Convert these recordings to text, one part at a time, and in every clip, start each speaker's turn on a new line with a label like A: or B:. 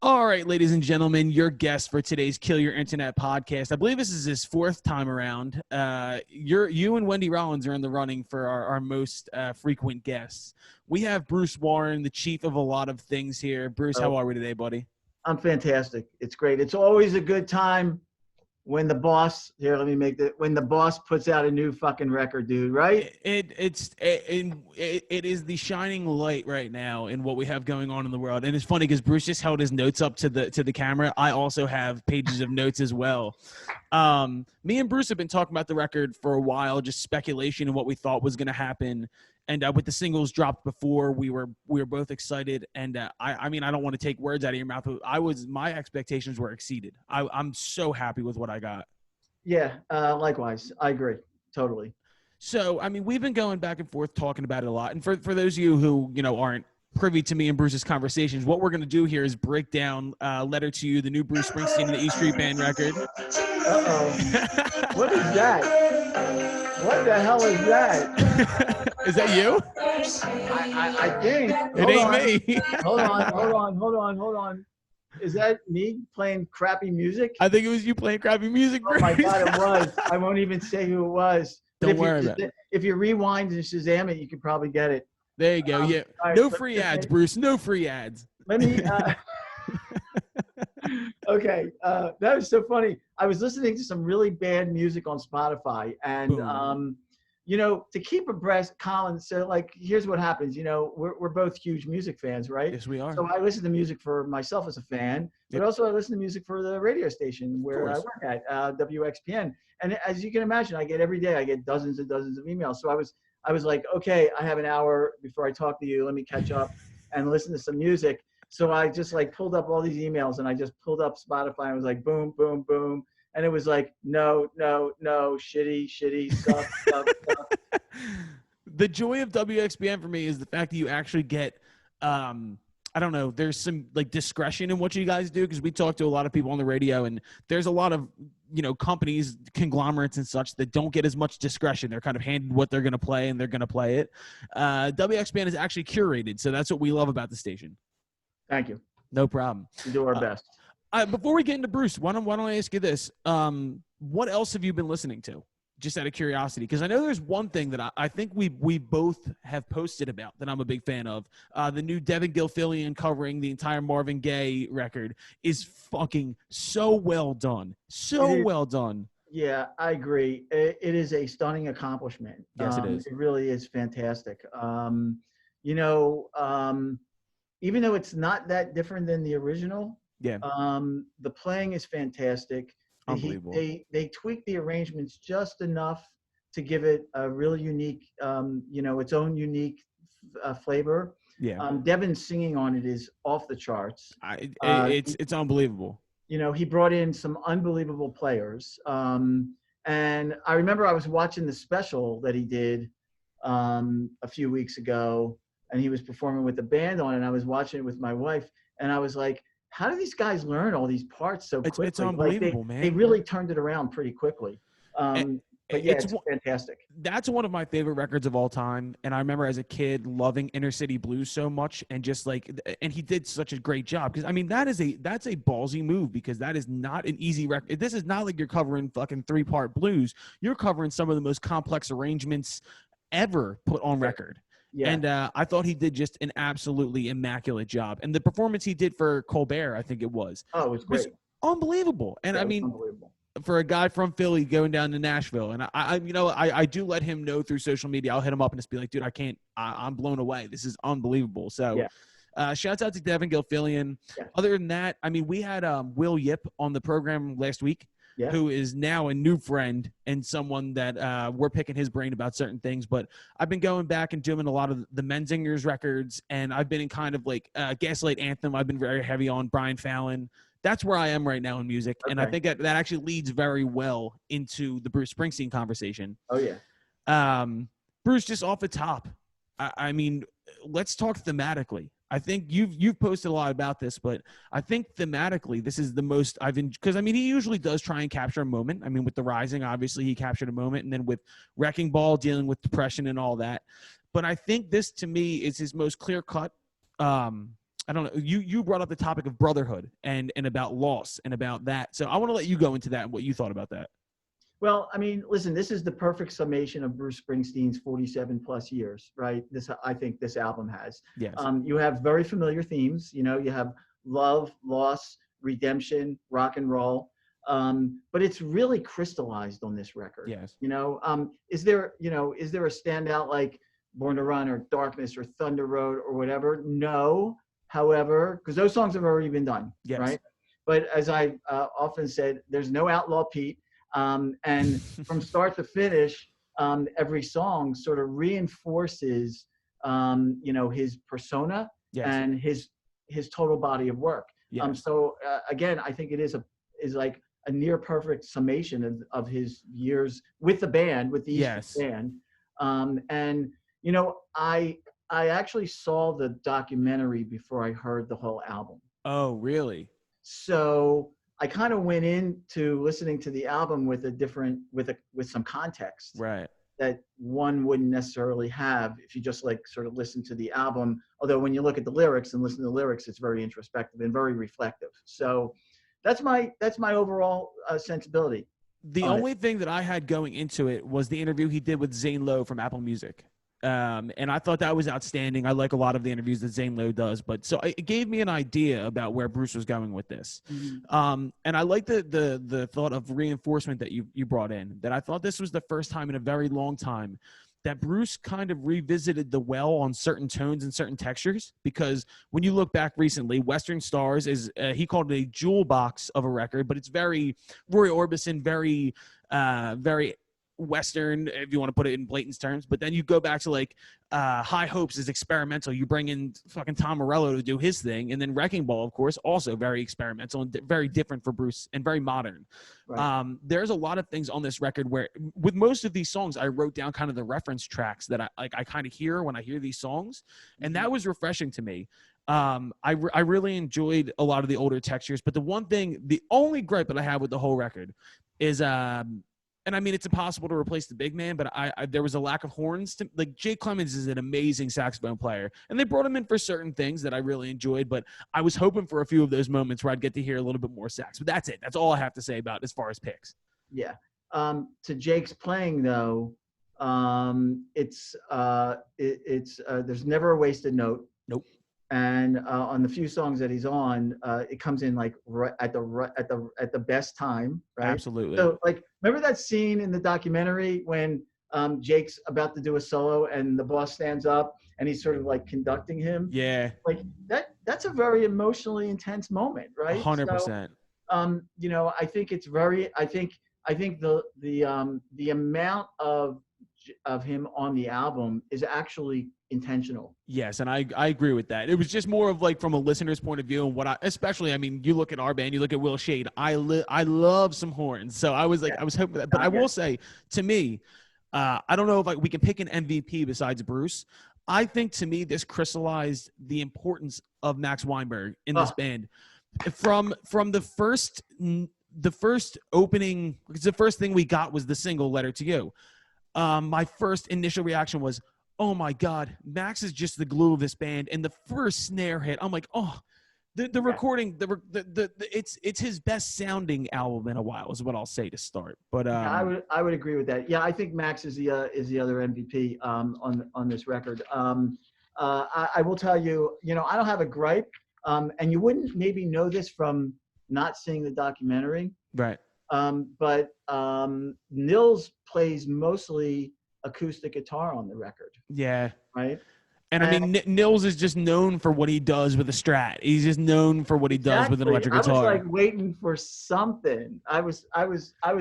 A: All right, ladies and gentlemen, your guest for today's Kill Your Internet podcast. I believe this is his fourth time around. You and Wendy Rollins are in the running for our most frequent guests. We have Bruce Warren, the chief of a lot of things here. Bruce, how
B: Oh,
A: are we today, buddy?
B: I'm fantastic. It's great. It's always a good time when the boss when the boss puts out a new fucking record, dude, right?
A: It is the shining light right now in what we have going on in the world. And it's funny because Bruce just held his notes up to the camera. I also have pages of notes as well. Me and Bruce have been talking about the record for a while, just speculation and what we thought was going to happen. And with the singles dropped before, we were both excited. And I mean, I don't want to take words out of your mouth, but my expectations were exceeded. I'm so happy with what I got.
B: Yeah, likewise. I agree. Totally.
A: So, I mean, we've been going back and forth talking about it a lot. And for those of you who, aren't privy to me and Bruce's conversations, what we're going to do here is break down Letter to You, the new Bruce Springsteen and the E Street Band record.
B: Uh-oh. What is that? What the hell is that?
A: Is that you?
B: I think.
A: It ain't me.
B: Hold on. Is that me playing crappy music?
A: I think it was you playing crappy music, Bruce.
B: Oh my God, it was. I won't even say who it was.
A: Don't worry about it.
B: If you rewind and Shazam it, you can probably get it.
A: There you go. Yeah.
B: Right,
A: no free ads, Bruce. No free ads.
B: Let me. Okay. That was so funny. I was listening to some really bad music on Spotify, and to keep abreast, Colin. So, like, here's what happens. We're both huge music fans, right?
A: Yes, we are.
B: So I listen to music for myself as a fan, but also I listen to music for the radio station where I work at, WXPN. And as you can imagine, every day I get dozens and dozens of emails. So I was like, okay, I have an hour before I talk to you. Let me catch up and listen to some music. So I just pulled up all these emails and I just pulled up Spotify and was like, boom, boom, boom. And it was like, no, shitty, suck.
A: The joy of WXPN for me is the fact that you actually get, I don't know, there's some discretion in what you guys do, because we talk to a lot of people on the radio and there's a lot of, companies, conglomerates and such that don't get as much discretion. They're kind of handed what they're going to play and they're going to play it. WXPN is actually curated. So that's what we love about the station.
B: Thank you.
A: No problem.
B: We do our best.
A: Before we get into Bruce, why don't I ask you this? What else have you been listening to? Just out of curiosity, because I know there's one thing that I think we both have posted about that I'm a big fan of. The new Devin Gilfillian covering the entire Marvin Gaye record is fucking so well done. Well done.
B: Yeah, I agree. It is a stunning accomplishment.
A: Yes, it is.
B: It really is fantastic. Even though it's not that different than the original, the playing is fantastic.
A: Unbelievable.
B: They tweak the arrangements just enough to give it a really unique, its own unique flavor.
A: Yeah.
B: Devin's singing on it is off the charts.
A: It's unbelievable.
B: He brought in some unbelievable players. And I remember I was watching the special that he did a few weeks ago, and he was performing with the band on it, and I was watching it with my wife, and I was like, how do these guys learn all these parts so quickly?
A: It's unbelievable, man.
B: They really turned it around pretty quickly. But yeah, it's fantastic.
A: That's one of my favorite records of all time. And I remember as a kid loving Inner City Blues so much, and and he did such a great job. Because I mean, that's a ballsy move, because that is not an easy record. This is not like you're covering fucking 3-part blues. You're covering some of the most complex arrangements ever put on record. Yeah. And I thought he did just an absolutely immaculate job. And the performance he did for Colbert, I think it was.
B: Oh, it was great.
A: Was unbelievable. And I mean,
B: unbelievable.
A: For a guy from Philly going down to Nashville, and I do let him know through social media. I'll hit him up and just be like, dude, I'm blown away. This is unbelievable. So shouts out to Devin Gilfillian. Yeah. Other than that, I mean, we had Will Yip on the program last week. Yeah. Who is now a new friend and someone that we're picking his brain about certain things. But I've been going back and doing a lot of the Menzingers records, and I've been in kind of Gaslight Anthem. I've been very heavy on Brian Fallon. That's where I am right now in music. Okay. And I think that actually leads very well into the Bruce Springsteen conversation.
B: Oh, yeah.
A: Bruce, just off the top, I mean, let's talk thematically. I think you've posted a lot about this, but I think thematically this is the most because I mean, he usually does try and capture a moment. I mean, with The Rising, obviously he captured a moment, and then with Wrecking Ball, dealing with depression and all that. But I think this, to me, is his most clear-cut I don't know. You brought up the topic of brotherhood and about loss and about that. So I want to let you go into that and what you thought about that.
B: Well, I mean, listen, this is the perfect summation of Bruce Springsteen's 47 plus years, right? I think this album has.
A: Yes.
B: You have very familiar themes. You know, you have love, loss, redemption, rock and roll. But it's really crystallized on this record.
A: Yes.
B: You know, is there a standout like Born to Run or Darkness or Thunder Road or whatever? No. However, because those songs have already been done,
A: yes.
B: right? But as I often said, there's no Outlaw Pete. And from start to finish, every song sort of reinforces, his persona yes. and his total body of work. Yes. So again, I think it is like a near perfect summation of his years with the band, with the
A: yes.
B: band. And I actually saw the documentary before I heard the whole album.
A: Oh, really?
B: So I kind of went into listening to the album with some context,
A: right?
B: That one wouldn't necessarily have if you just like sort of listen to the album. Although when you look at the lyrics and listen to the lyrics, it's very introspective and very reflective. So that's my overall sensibility.
A: The only thing that I had going into it was the interview he did with Zane Lowe from Apple Music. And I thought that was outstanding. I like a lot of the interviews that Zane Lowe does, but so it gave me an idea about where Bruce was going with this. Mm-hmm. And I like the thought of reinforcement that you brought in, that I thought this was the first time in a very long time that Bruce kind of revisited the well on certain tones and certain textures, because when you look back recently, Western Stars is, he called it a jewel box of a record, but it's very Roy Orbison, very Western, if you want to put it in Blayton's terms. But then you go back to like High Hopes is experimental. You bring in fucking Tom Morello to do his thing, and then Wrecking Ball, of course, also very experimental and very different for Bruce and very modern. Right. There's a lot of things on this record where, with most of these songs, I wrote down kind of the reference tracks that I kind of hear when I hear these songs, and that was refreshing to me. I really enjoyed a lot of the older textures, but the only gripe that I have with the whole record is and I mean, it's impossible to replace the big man, but there was a lack of horns. Like, Jake Clemens is an amazing saxophone player, and they brought him in for certain things that I really enjoyed, but I was hoping for a few of those moments where I'd get to hear a little bit more sax. But that's it. That's all I have to say about it as far as picks.
B: Yeah. To Jake's playing, though, it's there's never a wasted note.
A: Nope.
B: And on the few songs that he's on, it comes in like at the best time, right?
A: Absolutely.
B: So, like, remember that scene in the documentary when Jake's about to do a solo and the boss stands up and he's sort of like conducting him?
A: Yeah.
B: Like that's a very emotionally intense moment, right?
A: 100%.
B: So, I think it's very. I think the amount of him on the album is actually intentional.
A: Yes, and I agree with that. It was just more of like from a listener's point of view, and especially, I mean, you look at our band, you look at Will Shade. I love some horns, so I was like, I was hoping that. But I will say, to me, I don't know if we can pick an MVP besides Bruce. I think, to me, this crystallized the importance of Max Weinberg in this band. From the first opening, because the first thing we got was the single "Letter to You." My first initial reaction was, oh my God, Max is just the glue of this band. And the first snare hit, I'm like, oh, the recording, it's his best sounding album in a while, is what I'll say to start. But
B: I would agree with that. Yeah, I think Max is the other MVP on this record. I will tell you, I don't have a gripe, and you wouldn't maybe know this from not seeing the documentary,
A: right?
B: But Nils plays mostly acoustic guitar on the record.
A: Yeah.
B: Right.
A: And I mean, Nils is just known for what he does with a Strat. He's just known for what he does with an electric guitar.
B: I was like waiting for something. I was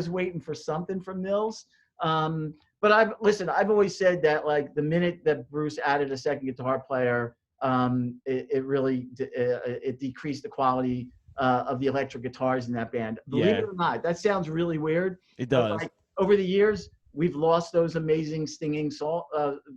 B: waiting for something from Nils. But I've always said that, like, the minute that Bruce added a second guitar player, it really decreased the quality of the electric guitars in that band. Believe it or not, that sounds really weird.
A: It does.
B: Like, over the years, we've lost those amazing stinging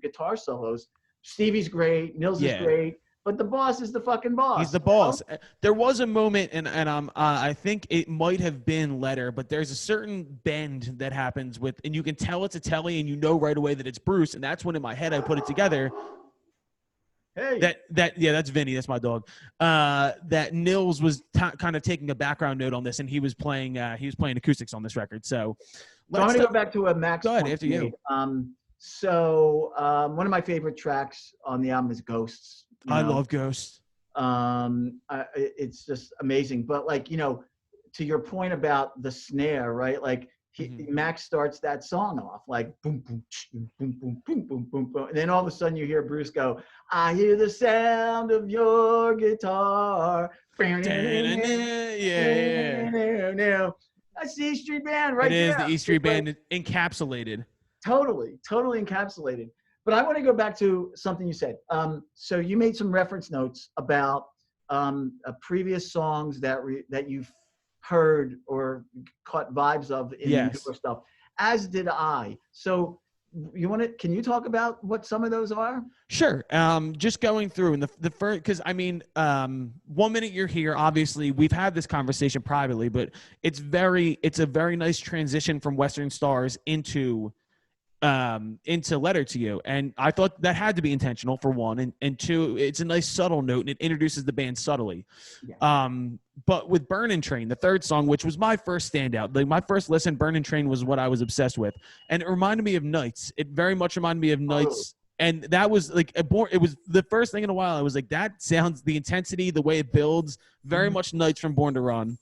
B: guitar solos. Stevie's great, Nils is great, but the boss is the fucking boss.
A: He's the boss. There was a moment, and I think it might have been Letter, but there's a certain bend that happens with, and you can tell it's a telly, and you know right away that it's Bruce, and that's when in my head I put it together.
B: Hey.
A: That's Vinny. That's my dog. That Nils was kind of taking a background note on this, and he was playing acoustics on this record. So
B: I'm going to go back to a Max.
A: Go ahead, after you.
B: One of my favorite tracks on the album is Ghosts.
A: I love Ghosts.
B: It's just amazing. But like, to your point about the snare, right? Like Max starts that song off like boom, boom, boom, boom, boom, boom, boom, boom. And then all of a sudden you hear Bruce go, I hear the sound of your guitar. Yeah. That's the E Street Band right there.
A: It is the E Street Band encapsulated.
B: Totally encapsulated. But I want to go back to something you said. So you made some reference notes about previous songs that you've heard or caught vibes of in newer stuff, as did I. So can you talk about what some of those are?
A: Sure. Just going through and the first, because 1 minute you're here, obviously we've had this conversation privately, but it's a very nice transition from Western Stars into Letter to You, and I thought that had to be intentional, for one, and two, it's a nice subtle note and it introduces the band subtly. But with Burnin' Train, the third song, which was my first standout, like my first listen, Burnin' Train was what I was obsessed with, and it reminded me of Nights. It very much reminded me of Nights. And that was like it was the first thing in a while. I was like, that sounds, the intensity, the way it builds, very much Nights from Born to Run.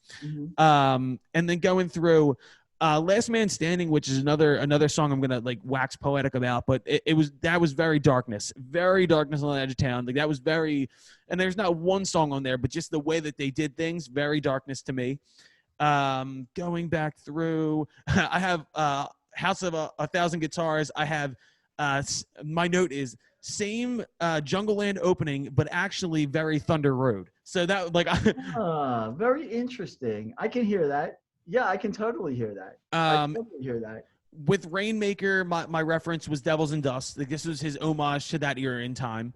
A: And then going through Last Man Standing, which is another song I'm gonna like wax poetic about, but that was very darkness on the edge of town. Like that was very, and there's not one song on there, but just the way that they did things, very darkness to me. Going back through, I have House of a Thousand Guitars. I have my note is same Jungleland opening, but actually very Thunder Road. So that like
B: very interesting. I can hear that. Yeah, I can totally hear that. I totally hear that.
A: With Rainmaker, my reference was Devils and Dust. Like this was his homage to that era in time.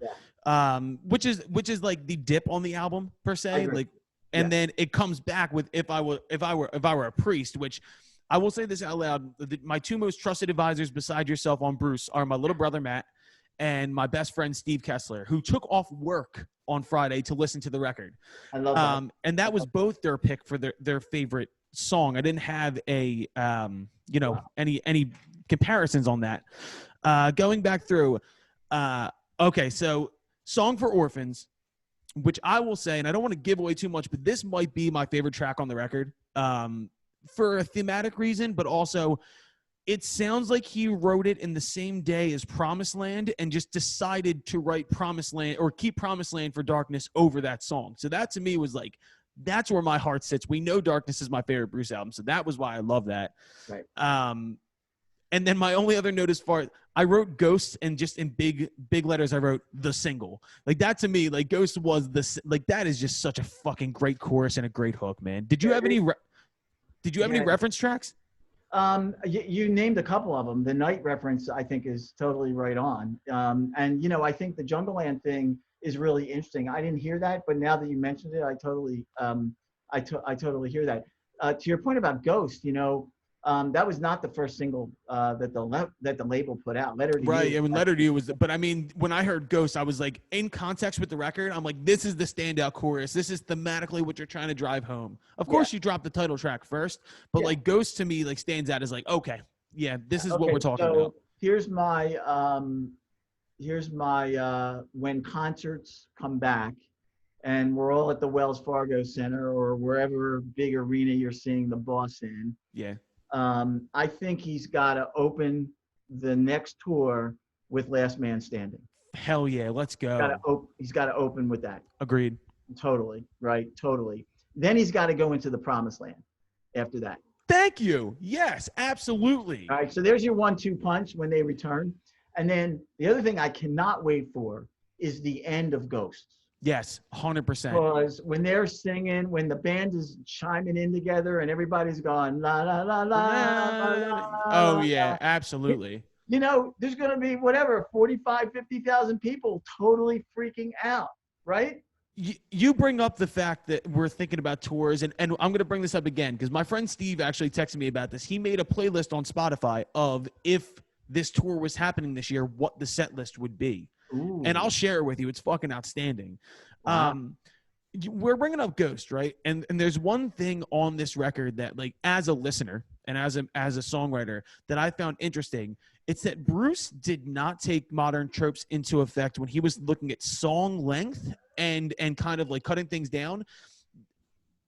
A: Which is like the dip on the album per se. Like, and then it comes back with if I were a priest, which I will say this out loud. My two most trusted advisors beside yourself on Bruce are my little brother Matt and my best friend Steve Kessler, who took off work on Friday to listen to the record.
B: I love that.
A: And that was both their pick for their favorite song. I didn't have any comparisons on that. Going back through, okay, so Song for Orphans, which I will say, and I don't want to give away too much, but this might be my favorite track on the record, for a thematic reason, but also it sounds like he wrote it in the same day as Promised Land and just decided to write Promised Land or keep Promised Land for Darkness over that song. So that to me was like, that's where my heart sits. We know Darkness is my favorite Bruce album, so that was why I love that.
B: Right.
A: And then my only other note as far, I wrote Ghosts, and just in big letters I wrote the single. Like that to me, like Ghost was like that is just such a fucking great chorus and a great hook, man. Did you have any reference tracks?
B: You named a couple of them. The Night reference I think is totally right on. And I think the Jungleland thing is really interesting. I didn't hear that, but now that you mentioned it, I totally hear that. To your point about Ghost, that was not the first single that the label put out. Letter to You.
A: Right. I mean, Letter to You was, but I mean, when I heard Ghost, I was like, in context with the record, I'm like, this is the standout chorus. This is thematically what you're trying to drive home. Of course, you dropped the title track first, but like Ghost to me, like stands out as like, okay, yeah, this is what we're talking about.
B: Here's my when concerts come back and we're all at the Wells Fargo Center or wherever big arena you're seeing the Boss in.
A: Yeah.
B: I think he's got to open the next tour with Last Man Standing.
A: Hell yeah, let's go.
B: He's got to open with that.
A: Agreed.
B: Totally, right, totally. Then he's got to go into the Promised Land after that.
A: Thank you. Yes, absolutely.
B: All right, so there's your 1-2 punch when they return. And then the other thing I cannot wait for is the end of Ghosts.
A: Yes, 100%.
B: Because when they're singing, when the band is chiming in together and everybody's going la la la la la.
A: Oh yeah, absolutely.
B: There's going to be 50,000 people totally freaking out, right?
A: You bring up the fact that we're thinking about tours, and I'm going to bring this up again because my friend Steve actually texted me about this. He made a playlist on Spotify of if this tour was happening this year, what the set list would be. and I'll share it with you. It's fucking outstanding.
B: Wow.
A: We're bringing up Ghost, right? And there's one thing on this record that, like, as a listener and as a songwriter, that I found interesting. It's that Bruce did not take modern tropes into effect when he was looking at song length and kind of like cutting things down.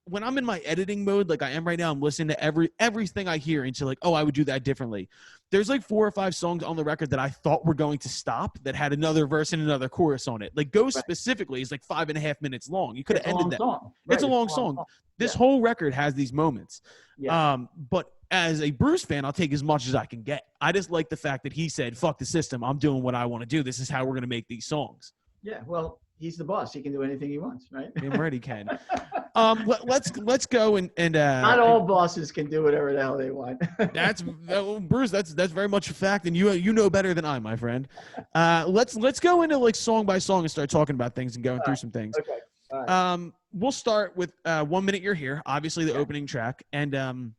A: When I'm in my editing mode, like I am right now, I'm listening to everything I hear into like, oh, I would do that differently. There's like 4 or 5 songs on the record that I thought were going to stop that had another verse and another chorus on it. Like Ghost specifically is like 5.5 minutes long. You could have ended that. It's a long song. This whole record has these moments.
B: Yeah.
A: But as a Bruce fan, I'll take as much as I can get. I just like the fact that he said, fuck the system. I'm doing what I want to do. This is how we're going to make these songs.
B: Yeah. Well, he's the boss. He can do anything he wants, right?
A: Damn right he can. Let's go and
B: not all bosses can do whatever the hell they want.
A: Bruce. That's very much a fact, and you know better than I, my friend. Let's go into like song by song and start talking about things and going through some things.
B: Okay. All right.
A: We'll start with 1 Minute You're Here, obviously the opening track, and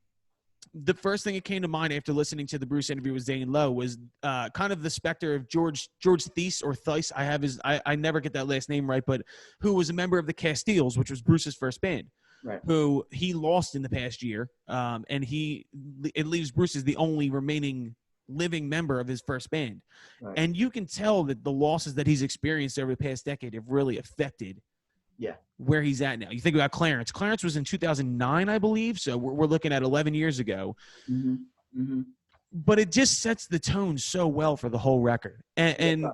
A: the first thing that came to mind after listening to the Bruce interview with Zane Lowe was kind of the specter of George Thies or Thies. I never get that last name right, but who was a member of the Castiles, which was Bruce's first band,
B: right,
A: who he lost in the past year. And it leaves Bruce as the only remaining living member of his first band.
B: Right.
A: And you can tell that the losses that he's experienced over the past decade have really affected where he's at now. You think about Clarence. Clarence was in 2009, I believe. So we're looking at 11 years ago.
B: Mm-hmm. Mm-hmm.
A: But it just sets the tone so well for the whole record. And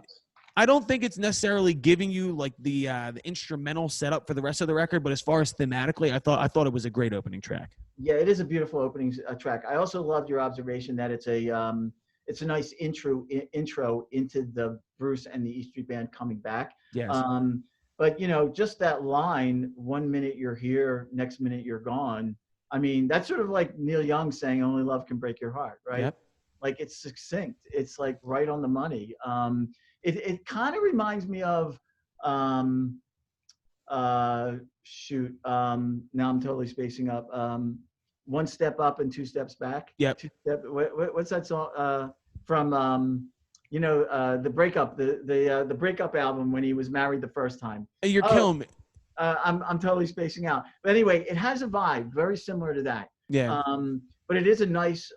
A: I don't think it's necessarily giving you like the instrumental setup for the rest of the record. But as far as thematically, I thought it was a great opening track.
B: Yeah, it is a beautiful opening track. I also loved your observation that it's a nice intro into the Bruce and the E Street Band coming back.
A: Yes.
B: But, just that line, 1 minute you're here, next minute you're gone. I mean, that's sort of like Neil Young saying only love can break your heart, right?
A: Yep.
B: Like it's succinct. It's like right on the money. It kind of reminds me of, now I'm totally spacing up. 1 Step Up and 2 Steps Back.
A: Yep.
B: What's that song from? The breakup, the breakup album when he was married the first time.
A: You're killing me.
B: I'm totally spacing out. But anyway, it has a vibe very similar to that.
A: Yeah.
B: But it is a nice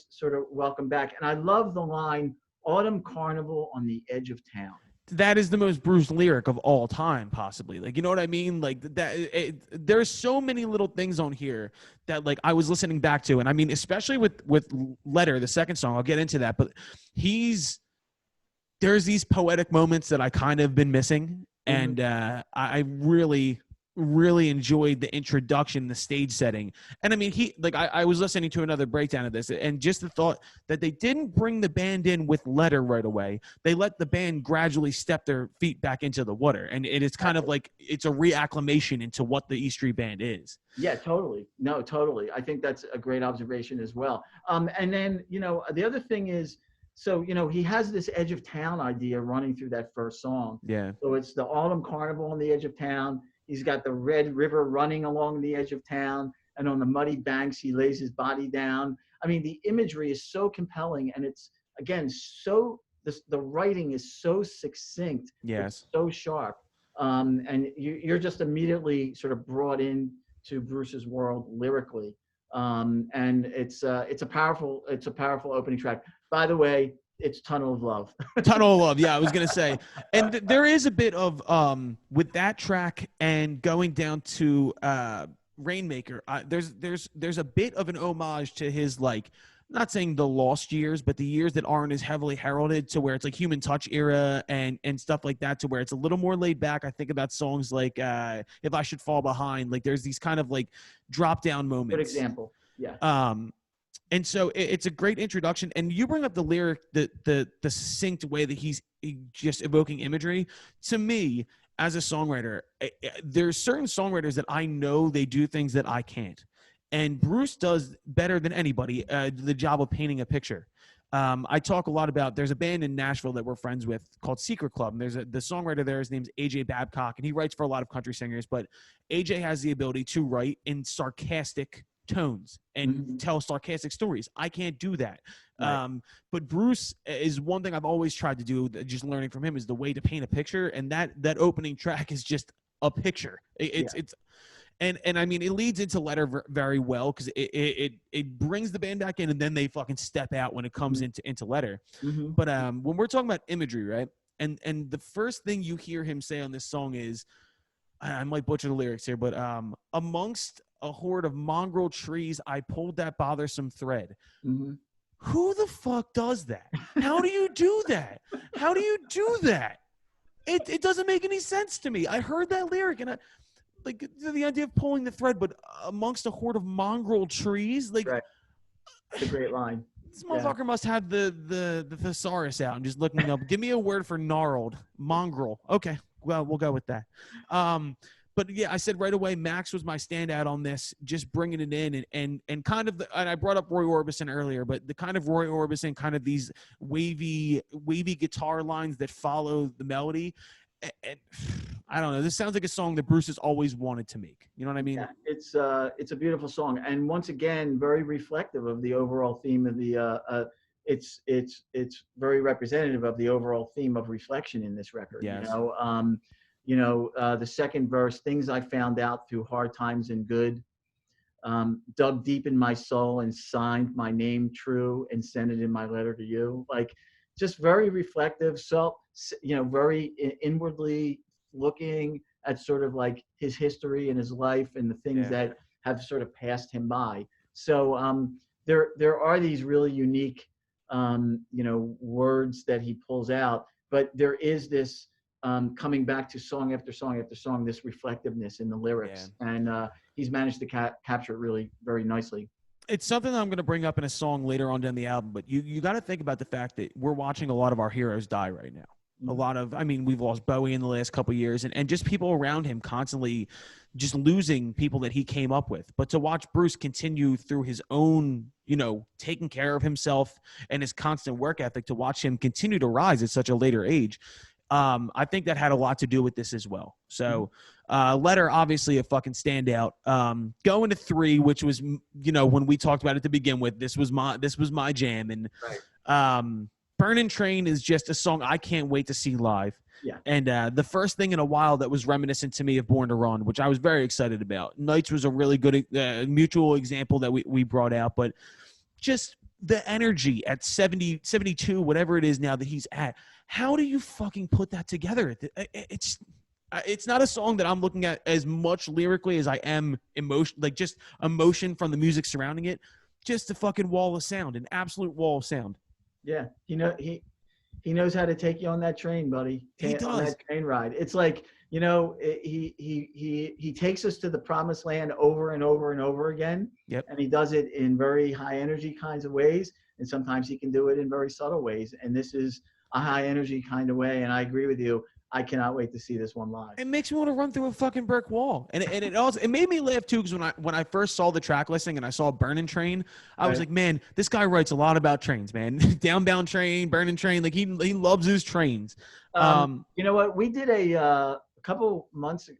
B: sort of welcome back. And I love the line, Autumn Carnival on the Edge of Town.
A: That is the most Bruce lyric of all time, possibly. Like, you know what I mean? Like that. There's so many little things on here that like I was listening back to, and I mean, especially with Letter, the second song. I'll get into that, but there's these poetic moments that I kind of been missing, and I really enjoyed the introduction, the stage setting. And I mean, I was listening to another breakdown of this, and just the thought that they didn't bring the band in with Letter right away. They let the band gradually step their feet back into the water. And it is kind of like, it's a reacclimation into what the E Street Band is.
B: Yeah, totally. No, totally. I think that's a great observation as well. And then, the other thing is, so, he has this edge of town idea running through that first song.
A: Yeah.
B: So it's the Autumn Carnival on the edge of town. He's got the Red River running along the edge of town, and on the muddy banks, he lays his body down. I mean, the imagery is so compelling, and it's, again, the writing is so succinct.
A: Yes.
B: It's so sharp. And you're just immediately sort of brought in to Bruce's world lyrically. And it's a powerful opening track. By the way, it's Tunnel of Love.
A: Tunnel of Love. Yeah, I was going to say. And there is a bit of, with that track and going down to Rainmaker, there's a bit of an homage to his, like, not saying the lost years, but the years that aren't as heavily heralded, to where it's like Human Touch era and stuff like that, to where it's a little more laid back. I think about songs like If I Should Fall Behind. Like there's these kind of like drop down moments.
B: Good example. Yeah.
A: And so it's a great introduction. And you bring up the lyric, the succinct way that he's just evoking imagery. To me, as a songwriter, there's certain songwriters that I know they do things that I can't. And Bruce does better than anybody the job of painting a picture. I talk a lot about, there's a band in Nashville that we're friends with called Secret Club. And the songwriter there, his name's AJ Babcock, and he writes for a lot of country singers. But AJ has the ability to write in sarcastic tones and tell sarcastic stories. I can't do that.
B: Right.
A: But Bruce is one thing I've always tried to do, just learning from him, is the way to paint a picture. And that opening track is just a picture. It's and I mean, it leads into Letter very well, because it brings the band back in, and then they fucking step out when it comes into Letter. But when we're talking about imagery, right? And the first thing you hear him say on this song is, I might butcher the lyrics here, but amongst a horde of mongrel trees, I pulled that bothersome thread. Who the fuck does that? How do you do that? How do you do that? It doesn't make any sense to me. I heard that lyric, and like the idea of pulling the thread, but amongst a horde of mongrel trees, like,
B: right. It's a great line.
A: This motherfucker must have the thesaurus out and just looking up. Give me a word for gnarled, mongrel. Okay, well, we'll go with that. But yeah, I said right away, Max was my standout on this, just bringing it in and kind of and I brought up Roy Orbison earlier, but the kind of Roy Orbison, kind of these wavy guitar lines that follow the melody. And I don't know. This sounds like a song that Bruce has always wanted to make. You know what I mean?
B: Yeah, it's a beautiful song, and once again, very reflective of the overall theme of the. It's very representative of the overall theme of reflection in this record.
A: Yes.
B: The second verse: things I found out through hard times and good, dug deep in my soul and signed my name true and sent it in my letter to you. Like, just very reflective. So, very inwardly looking at sort of like his history and his life and the things that have sort of passed him by. So there are these really unique, words that he pulls out, but there is this coming back to song after song after song, this reflectiveness in the lyrics, and he's managed to capture it really very nicely.
A: It's something that I'm going to bring up in a song later on down the album, but you got to think about the fact that we're watching a lot of our heroes die right now. A lot of, we've lost Bowie in the last couple of years, and just people around him constantly just losing people that he came up with. But to watch Bruce continue through his own, taking care of himself and his constant work ethic, to watch him continue to rise at such a later age, I think that had a lot to do with this as well. So Letter, obviously a fucking standout. Going to 3, which was, when we talked about it to begin with, this was my jam. And Burnin' Train is just a song I can't wait to see live.
B: Yeah.
A: And the first thing in a while that was reminiscent to me of Born to Run, which I was very excited about. Nights was a really good mutual example that we brought out, but just the energy at 70, 72, whatever it is now that he's at. How do you fucking put that together? It's not a song that I'm looking at as much lyrically as I am emotion, like just emotion from the music surrounding it. Just a fucking wall of sound, an absolute wall of sound.
B: Yeah, he knows how to take you on that train, buddy.
A: He does.
B: On that train ride. It's like, he takes us to the promised land over and over and over again.
A: Yep.
B: And he does it in very high energy kinds of ways, and sometimes he can do it in very subtle ways. And this is a high energy kind of way. And I agree with you. I cannot wait to see this one live.
A: It makes me want to run through a fucking brick wall. And it made me laugh too, because when I first saw the track listing and I saw Burnin' Train, I was like, man, this guy writes a lot about trains, man. Downbound train, Burnin' Train, like he loves his trains.
B: You know what? We did a couple months,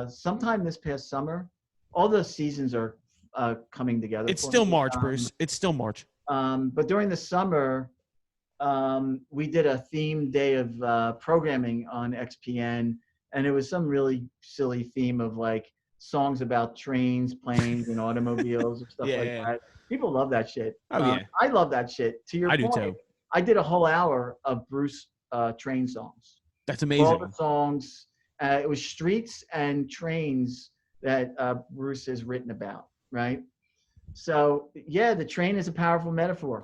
B: sometime this past summer. All the seasons are coming together.
A: It's still March, Bruce. It's still March.
B: But during the summer, we did a theme day of programming on XPN, and it was some really silly theme of like songs about trains, planes, and automobiles and stuff that. People love that shit. I love that shit. To your point,
A: I do too.
B: I did a whole hour of Bruce train songs.
A: That's amazing.
B: All the songs. It was streets and trains that Bruce has written about, right? So yeah, the train is a powerful metaphor.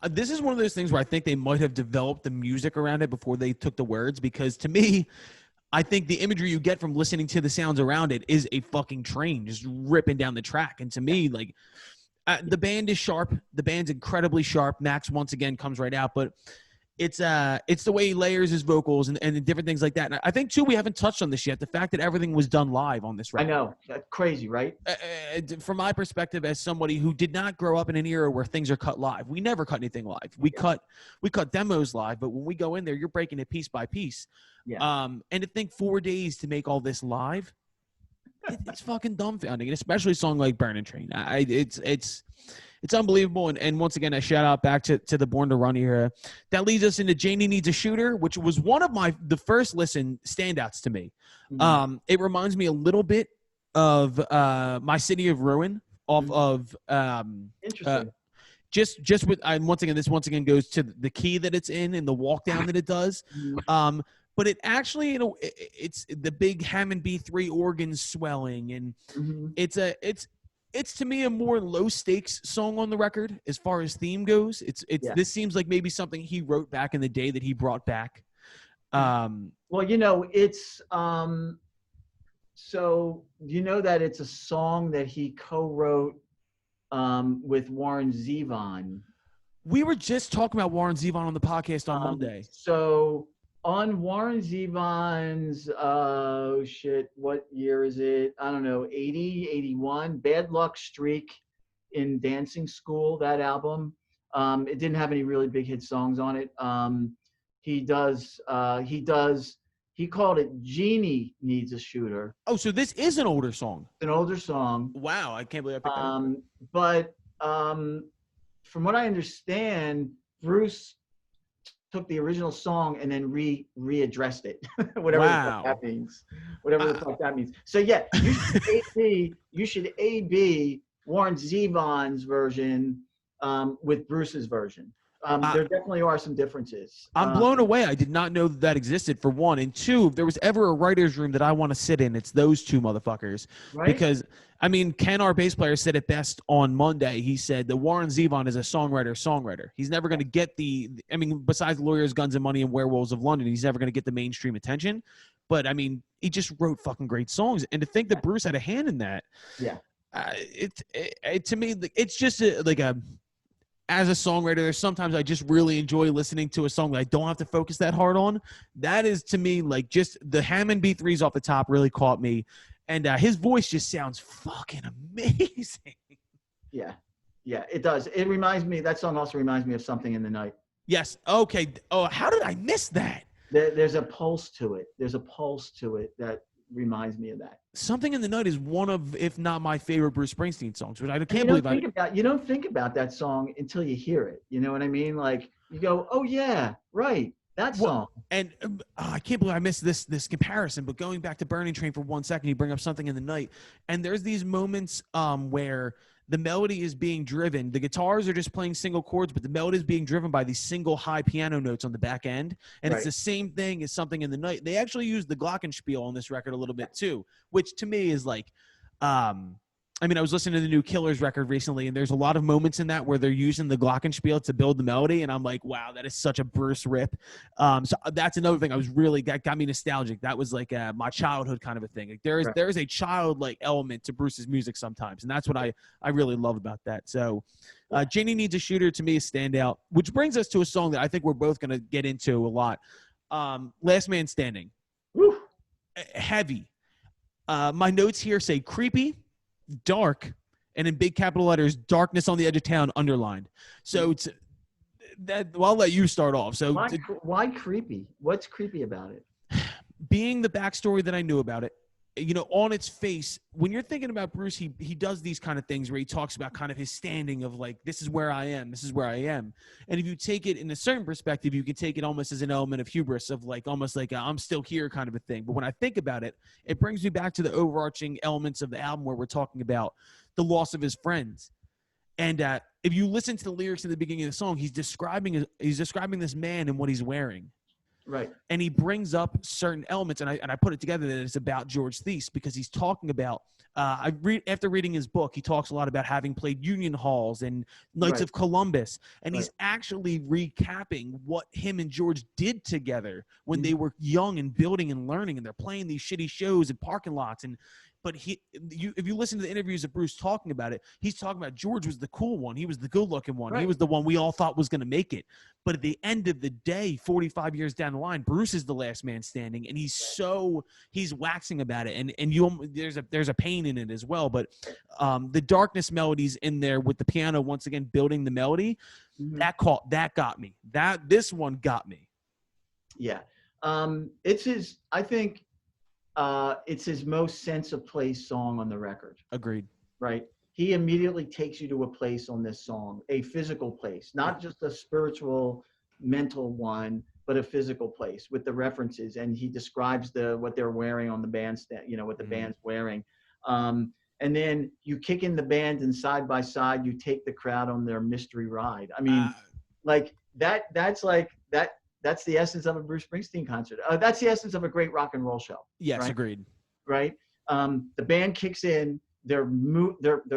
A: This is one of those things where I think they might have developed the music around it before they took the words, because to me, I think the imagery you get from listening to the sounds around it is a fucking train just ripping down the track. And to me, like, the band is sharp. The band's incredibly sharp. Max once again comes right out, but it's the way he layers his vocals and different things like that. And I think too, we haven't touched on this yet. The fact that everything was done live on this record.
B: I know, that's crazy, right?
A: From my perspective, as somebody who did not grow up in an era where things are cut live, we never cut anything live. We cut demos live, but when we go in there, you're breaking it piece by piece. Yeah. And to think 4 days to make all this live, It's fucking dumbfounding, and especially a song like Burning Train. It's unbelievable. And once again, a shout out back to the Born to Run era. That leads us into Janie Needs a Shooter, which was one of the first listen standouts to me. Mm-hmm. It reminds me a little bit of My City of Ruin off of
B: interesting.
A: Just with once again goes to the key that it's in and the walk down that it does. But it actually, you know, it's the big Hammond B3 organ swelling, and it's to me a more low stakes song on the record as far as theme goes. This seems like maybe something he wrote back in the day that he brought back.
B: Well, you know, it's so you know that it's a song that he co-wrote with Warren Zevon.
A: We were just talking about Warren Zevon on the podcast on Monday.
B: So on Warren Zevon's, what year is it? I don't know, 80, 81, Bad Luck Streak in Dancing School, that album. It didn't have any really big hit songs on it. He called it Jeannie Needs a Shooter.
A: Oh, so this is an older song.
B: An older song.
A: Wow, I can't believe I picked that up.
B: But from what I understand, Bruce took the original song and then readdressed it. Whatever the fuck that means. Whatever the fuck that means. So yeah, you should AB Warren Zevon's version with Bruce's version. There definitely are some differences.
A: I'm blown away. I did not know that existed, for one. And two, if there was ever a writer's room that I want to sit in, it's those two motherfuckers. Right? Because, I mean, Ken, our bass player, said it best on Monday. He said that Warren Zevon is a songwriter. He's never going to get besides Lawyers, Guns, and Money and Werewolves of London, he's never going to get the mainstream attention. But, I mean, he just wrote fucking great songs. And to think that Bruce had a hand in that, to me, it's just as a songwriter, there's sometimes I just really enjoy listening to a song that I don't have to focus that hard on. That is, to me, like, just the Hammond B3s off the top really caught me. And his voice just sounds fucking amazing.
B: Yeah, it does. That song also reminds me of Something in the Night.
A: Yes. Okay. Oh, how did I miss that?
B: There's a pulse to it. That reminds me of that.
A: Something in the Night is one of, if not my favorite Bruce Springsteen songs, which I can't believe
B: you don't think about that song until you hear it. You know what I mean? Like, you go, oh yeah, right, that song.
A: And I can't believe I missed this comparison, but going back to Burning Train for 1 second, you bring up Something in the Night, and there's these moments where the melody is being driven. The guitars are just playing single chords, but the melody is being driven by these single high piano notes on the back end. And It's the same thing as Something in the Night. They actually use the glockenspiel on this record a little bit too, which to me is like, I mean, I was listening to the new Killers record recently, and there's a lot of moments in that where they're using the glockenspiel to build the melody, and I'm like, wow, that is such a Bruce rip. So that's another thing I was really got me nostalgic. That was like my childhood kind of a thing. Like there's a childlike element to Bruce's music sometimes, and that's what I really love about that. So Janie Needs a Shooter to me is standout, which brings us to a song that I think we're both going to get into a lot. Last Man Standing.
B: Woo.
A: Heavy. My notes here say creepy, dark, and in big capital letters, darkness on the edge of town underlined. So it's that. Well, I'll let you start off. So
B: why creepy? What's creepy about it?
A: Being the backstory that I knew about it, you know, on its face, when you're thinking about Bruce, he does these kind of things where he talks about kind of his standing of like, this is where I am. And if you take it in a certain perspective, you can take it almost as an element of hubris of like, almost like I'm still here kind of a thing. But when I think about it, it brings me back to the overarching elements of the album where we're talking about the loss of his friends. And if you listen to the lyrics in the beginning of the song, he's describing this man and what he's wearing.
B: Right.
A: And he brings up certain elements, and I put it together that it's about George Thies because he's talking about after reading his book, he talks a lot about having played Union Halls and Knights of Columbus, and he's actually recapping what him and George did together when they were young and building and learning, and they're playing these shitty shows in parking lots. But if you listen to the interviews of Bruce talking about it, he's talking about George was the cool one. He was the good-looking one. Right. He was the one we all thought was going to make it. But at the end of the day, 45 years down the line, Bruce is the last man standing, and he's waxing about it. And there's a pain in it as well. But the darkness melodies in there with the piano once again building the melody, that got me. This one got me.
B: Yeah, it's his. I think it's his most sense of place song on the record.
A: Agreed.
B: Right? He immediately takes you to a place on this song, a physical place, not just a spiritual, mental one, but a physical place with the references. And he describes what they're wearing on the bandstand, what the band's wearing. And then you kick in the band, and side by side, you take the crowd on their mystery ride. I mean, like that's the essence of a Bruce Springsteen concert. That's the essence of a great rock and roll show.
A: Yes,
B: right?
A: agreed.
B: Right. The band kicks in. They're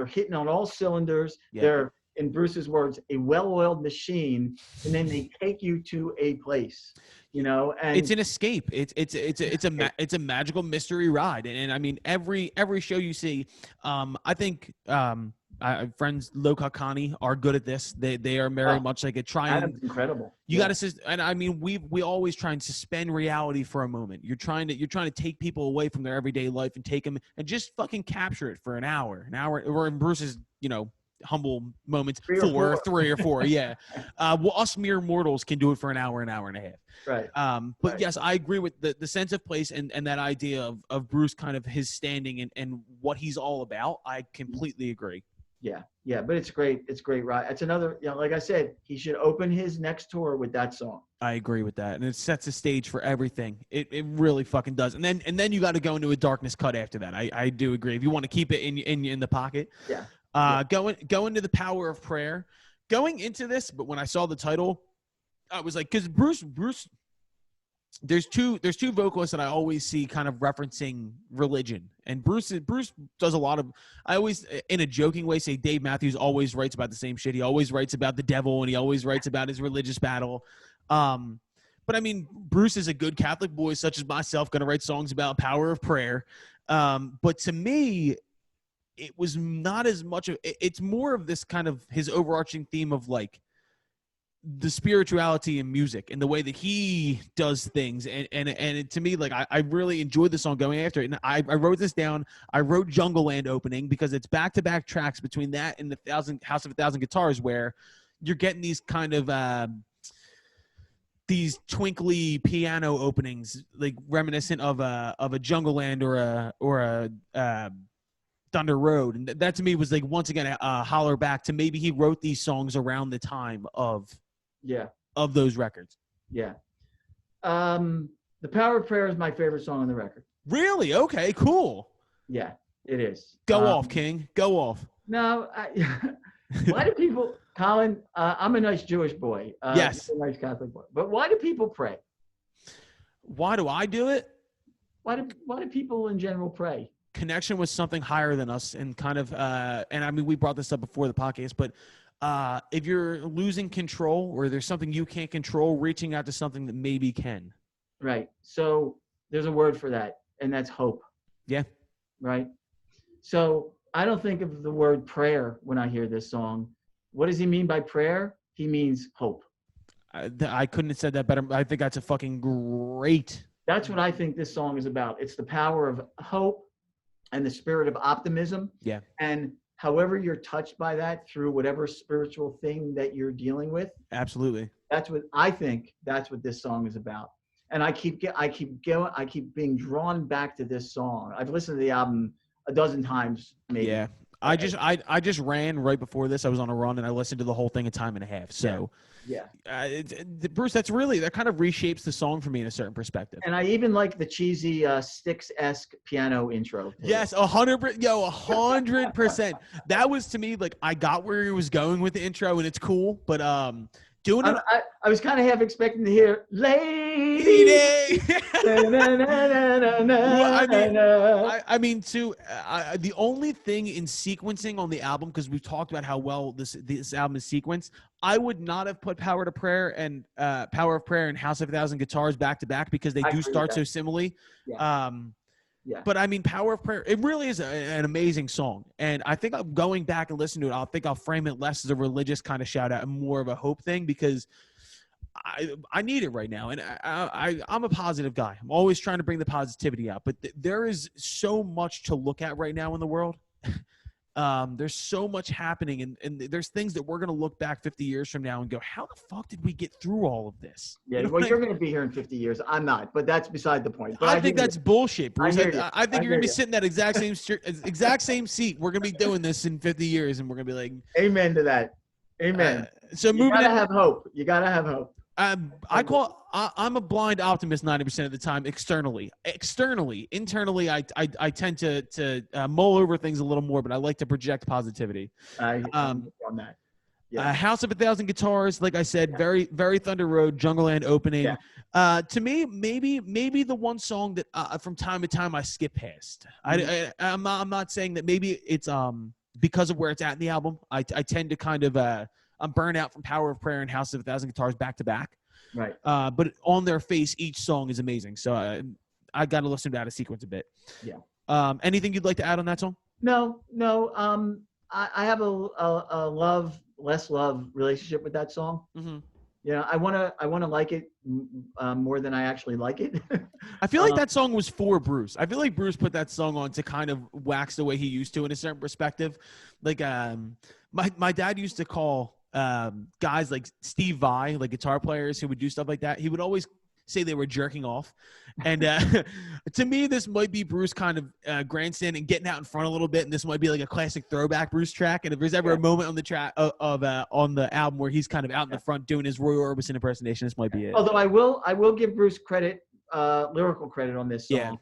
B: hitting on all cylinders.
A: Yeah.
B: They're, in Bruce's words, a well-oiled machine, and then they take you to a place, and
A: it's an escape. It's a magical mystery ride, and I mean every show you see, I think friends Loka Connie are good at this. They are very much like a trying.
B: That's incredible.
A: You got to, and I mean we always try and suspend reality for a moment. You're trying to take people away from their everyday life and take them and just fucking capture it for an hour, or in Bruce's humble moments, 3 or 4. Yeah. Well, us mere mortals can do it for an hour and a half.
B: Right.
A: But
B: right.
A: Yes, I agree with the sense of place and that idea of Bruce kind of his standing and what he's all about. I completely agree.
B: Yeah. Yeah. But it's great. It's great. Right. It's another, like I said, he should open his next tour with that song.
A: I agree with that. And it sets the stage for everything. It really fucking does. And then you got to go into a darkness cut after that. I do agree. If you want to keep it in the pocket.
B: Yeah.
A: Going to the power of prayer, going into this, but when I saw the title, I was like, because Bruce, there's two vocalists that I always see kind of referencing religion, and Bruce does a lot of. I always, in a joking way, say Dave Matthews always writes about the same shit. He always writes about the devil, and he always writes about his religious battle. But I mean, Bruce is a good Catholic boy, such as myself, going to write songs about power of prayer. But to me, it was not as much of, it's more of this kind of his overarching theme of like the spirituality in music and the way that he does things. And it, to me, like, I really enjoyed the song going after it. And I wrote this down. I wrote Jungle Land opening because it's back-to-back tracks between that and the House of a Thousand Guitars, where you're getting these kind of, these twinkly piano openings, like reminiscent of a Jungle Land or a Thunder Road. And that to me was like, once again, a holler back to maybe he wrote these songs around the time of those records.
B: Yeah. The Power of Prayer is my favorite song on the record.
A: Really? Okay, cool.
B: Yeah, it is.
A: Go off, King. Go off.
B: No, why do people, Colin, I'm a nice Jewish boy.
A: Yes.
B: A nice Catholic boy. But why do people pray?
A: Why do I do it?
B: Why do people in general pray?
A: Connection with something higher than us, and kind of and I mean, we brought this up before the podcast, but if you're losing control or there's something you can't control, reaching out to something that maybe can.
B: Right. So there's a word for that, and that's hope.
A: Yeah.
B: Right. So I don't think of the word prayer when I hear this song. What does he mean by prayer? He means hope.
A: I couldn't have said that better. I think that's a fucking great.
B: That's what I think this song is about. It's the power of hope and the spirit of optimism.
A: Yeah.
B: And however you're touched by that through whatever spiritual thing that you're dealing with.
A: Absolutely.
B: That's what I think. That's what this song is about. And I keep being drawn back to this song. I've listened to the album a dozen times, maybe.
A: Yeah. I just ran right before this. I was on a run and I listened to the whole thing a time and a half. So
B: yeah.
A: Bruce, that kind of reshapes the song for me in a certain perspective.
B: And I even like the cheesy Styx-esque piano intro.
A: Yes, 100%. That was, to me, like, I got where he was going with the intro, and it's cool. But doing it,
B: I was kind of half expecting to hear "Lady."
A: I mean, the only thing in sequencing on the album, because we've talked about how well this album is sequenced, I would not have put Power of Prayer and House of a Thousand Guitars back to back, because they do start so similarly.
B: Yeah.
A: But I mean, Power of Prayer, it really is an amazing song. And I think I'm going back and listening to it, I'll frame it less as a religious kind of shout out and more of a hope thing, because I need it right now. And I'm a positive guy. I'm always trying to bring the positivity out. But there is so much to look at right now in the world. There's so much happening, and there's things that we're going to look back 50 years from now and go, how the fuck did we get through all of this?
B: Yeah, well, you're going to be here in 50 years. I'm not, but that's beside the point. But
A: I think that's bullshit, Bruce. I think you're going to be sitting in that exact same seat. We're going to be doing this in 50 years, and we're going to be like,
B: amen to that. Amen.
A: So
B: you gotta have hope. You gotta have hope.
A: I'm a blind optimist 90% of the time. Externally, internally, I tend to mull over things a little more, but I like to project positivity.
B: I'm on that. Yeah.
A: House of 1,000 Guitars, like I said, very, very Thunder Road, Jungleland opening. Yeah. To me, maybe the one song that from time to time I skip past. I'm not saying that maybe it's because of where it's at in the album. I tend to kind of I'm burnt out from Power of Prayer and House of 1,000 Guitars back to back.
B: Right.
A: But on their face, each song is amazing. So I got to listen to that a sequence a bit.
B: Yeah.
A: Anything you'd like to add on that song?
B: No. I have a less love relationship with that song. Mm-hmm. Yeah, I wanna like it more than I actually like it.
A: I feel like that song was for Bruce. I feel like Bruce put that song on to kind of wax the way he used to in a certain perspective. Like my dad used to call guys like Steve Vai, like guitar players who would do stuff like that. He would always say they were jerking off. And to me, this might be Bruce kind of grandstanding, getting out in front a little bit, and this might be like a classic throwback Bruce track. And if there's ever a moment on the track on the album where he's kind of out in the front doing his Roy Orbison impersonation, this might be it.
B: Although I will give Bruce credit, lyrical credit on this song,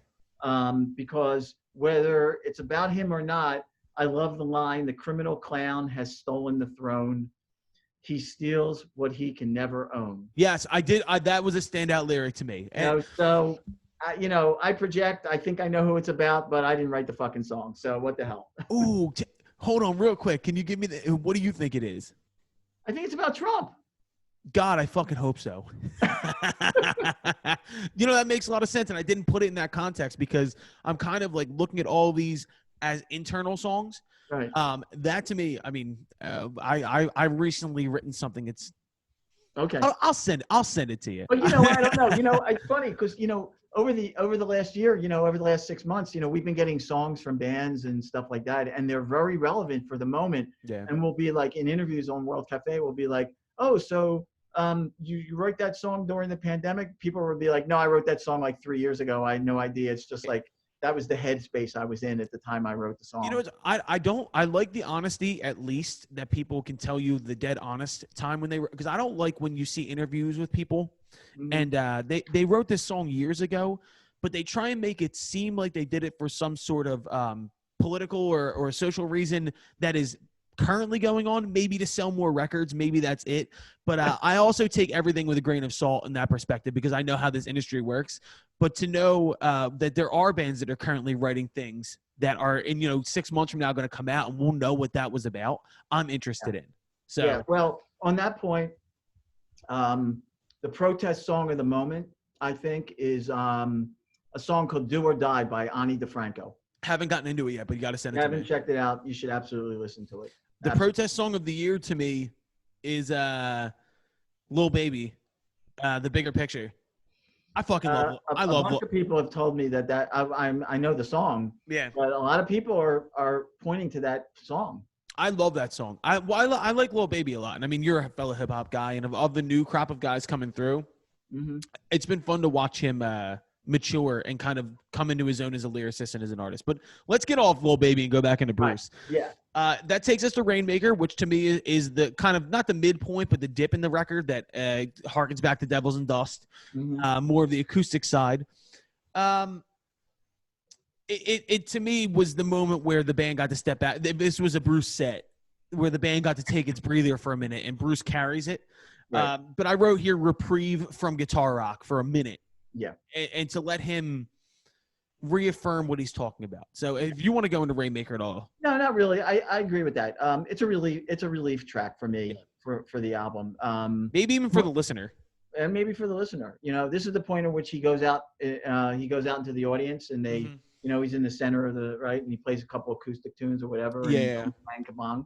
B: because whether it's about him or not, I love the line, "The criminal clown has stolen the throne. He steals what he can never own."
A: Yes, I did. That was a standout lyric to me. And
B: so, I project. I think I know who it's about, but I didn't write the fucking song. So what the hell?
A: Ooh, hold on real quick. Can you give me what do you think it is?
B: I think it's about Trump.
A: God, I fucking hope so. That makes a lot of sense. And I didn't put it in that context because I'm kind of like looking at all these as internal songs.
B: Right.
A: That to me, I mean, I've recently written something. It's
B: okay.
A: I'll send it to you.
B: But I don't know. It's funny because over the last year, over the last 6 months, we've been getting songs from bands and stuff like that, and they're very relevant for the moment.
A: Yeah.
B: And we'll be like in interviews on World Cafe, we'll be like, oh, so you wrote that song during the pandemic? People will be like, no, I wrote that song like 3 years ago. I had no idea. It's just like. That was the headspace I was in at the time I wrote the song.
A: I like the honesty, at least, that people can tell you the dead honest time when they were, because I don't like when you see interviews with people and they wrote this song years ago, but they try and make it seem like they did it for some sort of political or social reason that is currently going on, maybe to sell more records, maybe that's it. But I also take everything with a grain of salt in that perspective because I know how this industry works. But to know that there are bands that are currently writing things that are in 6 months from now going to come out and we'll know what that was about, I'm interested in. So
B: well, on that point, the protest song of the moment, I think, is a song called "Do or Die" by Ani DeFranco.
A: Haven't gotten into it yet, but you got to send it to me.
B: Haven't checked it out. You should absolutely listen to it.
A: The protest song of the year to me is Lil Baby, The Bigger Picture. I fucking love it. A bunch
B: of people have told me that I know the song.
A: Yeah.
B: But a lot of people are pointing to that song.
A: I love that song. I like Lil Baby a lot. And I mean, you're a fellow hip hop guy, and of the new crop of guys coming through, it's been fun to watch him mature and kind of come into his own as a lyricist and as an artist. But let's get off Lil Baby and go back into Bruce.
B: Right. Yeah.
A: That takes us to Rainmaker, which to me is the kind of not the midpoint, but the dip in the record that harkens back to Devils and Dust, more of the acoustic side. It to me was the moment where the band got to step back. This was a Bruce set where the band got to take its breather for a minute, and Bruce carries it. Right. But I wrote here reprieve from guitar rock for a minute.
B: Yeah.
A: And to let him reaffirm what he's talking about. So if you want to go into Rainmaker at all.
B: No, not really. I agree with that. It's a relief track for me for the album.
A: Maybe even for the listener.
B: And maybe for the listener. This is the point at which he goes out into the audience and they he's in the center of the right and he plays a couple acoustic tunes or whatever.
A: Yeah.
B: And playing Kabong.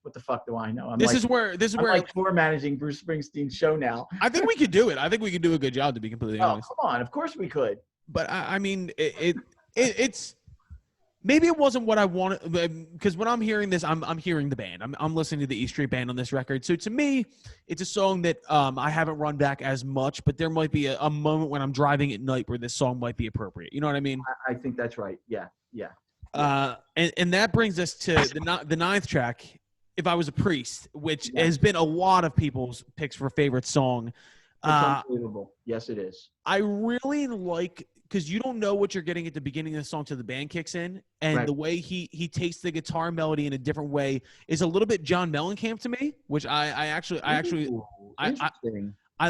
B: What the fuck do I know?
A: This is where
B: I'm like tour managing Bruce Springsteen's show now.
A: I think we could do it. I think we could do a good job, to be completely honest.
B: Come on, of course we could.
A: But I mean, it's maybe it wasn't what I wanted, because when I'm hearing this, I'm hearing the band. I'm listening to the E Street Band on this record. So to me, it's a song that I haven't run back as much, but there might be a moment when I'm driving at night where this song might be appropriate. You know what I mean?
B: I think that's right. Yeah.
A: And that brings us to the ninth track, If I Was a Priest, which has been a lot of people's picks for favorite song.
B: It's unbelievable. Yes, it is.
A: I really like, because you don't know what you're getting at the beginning of the song till the band kicks in, and the way he takes the guitar melody in a different way is a little bit John Mellencamp to me, which I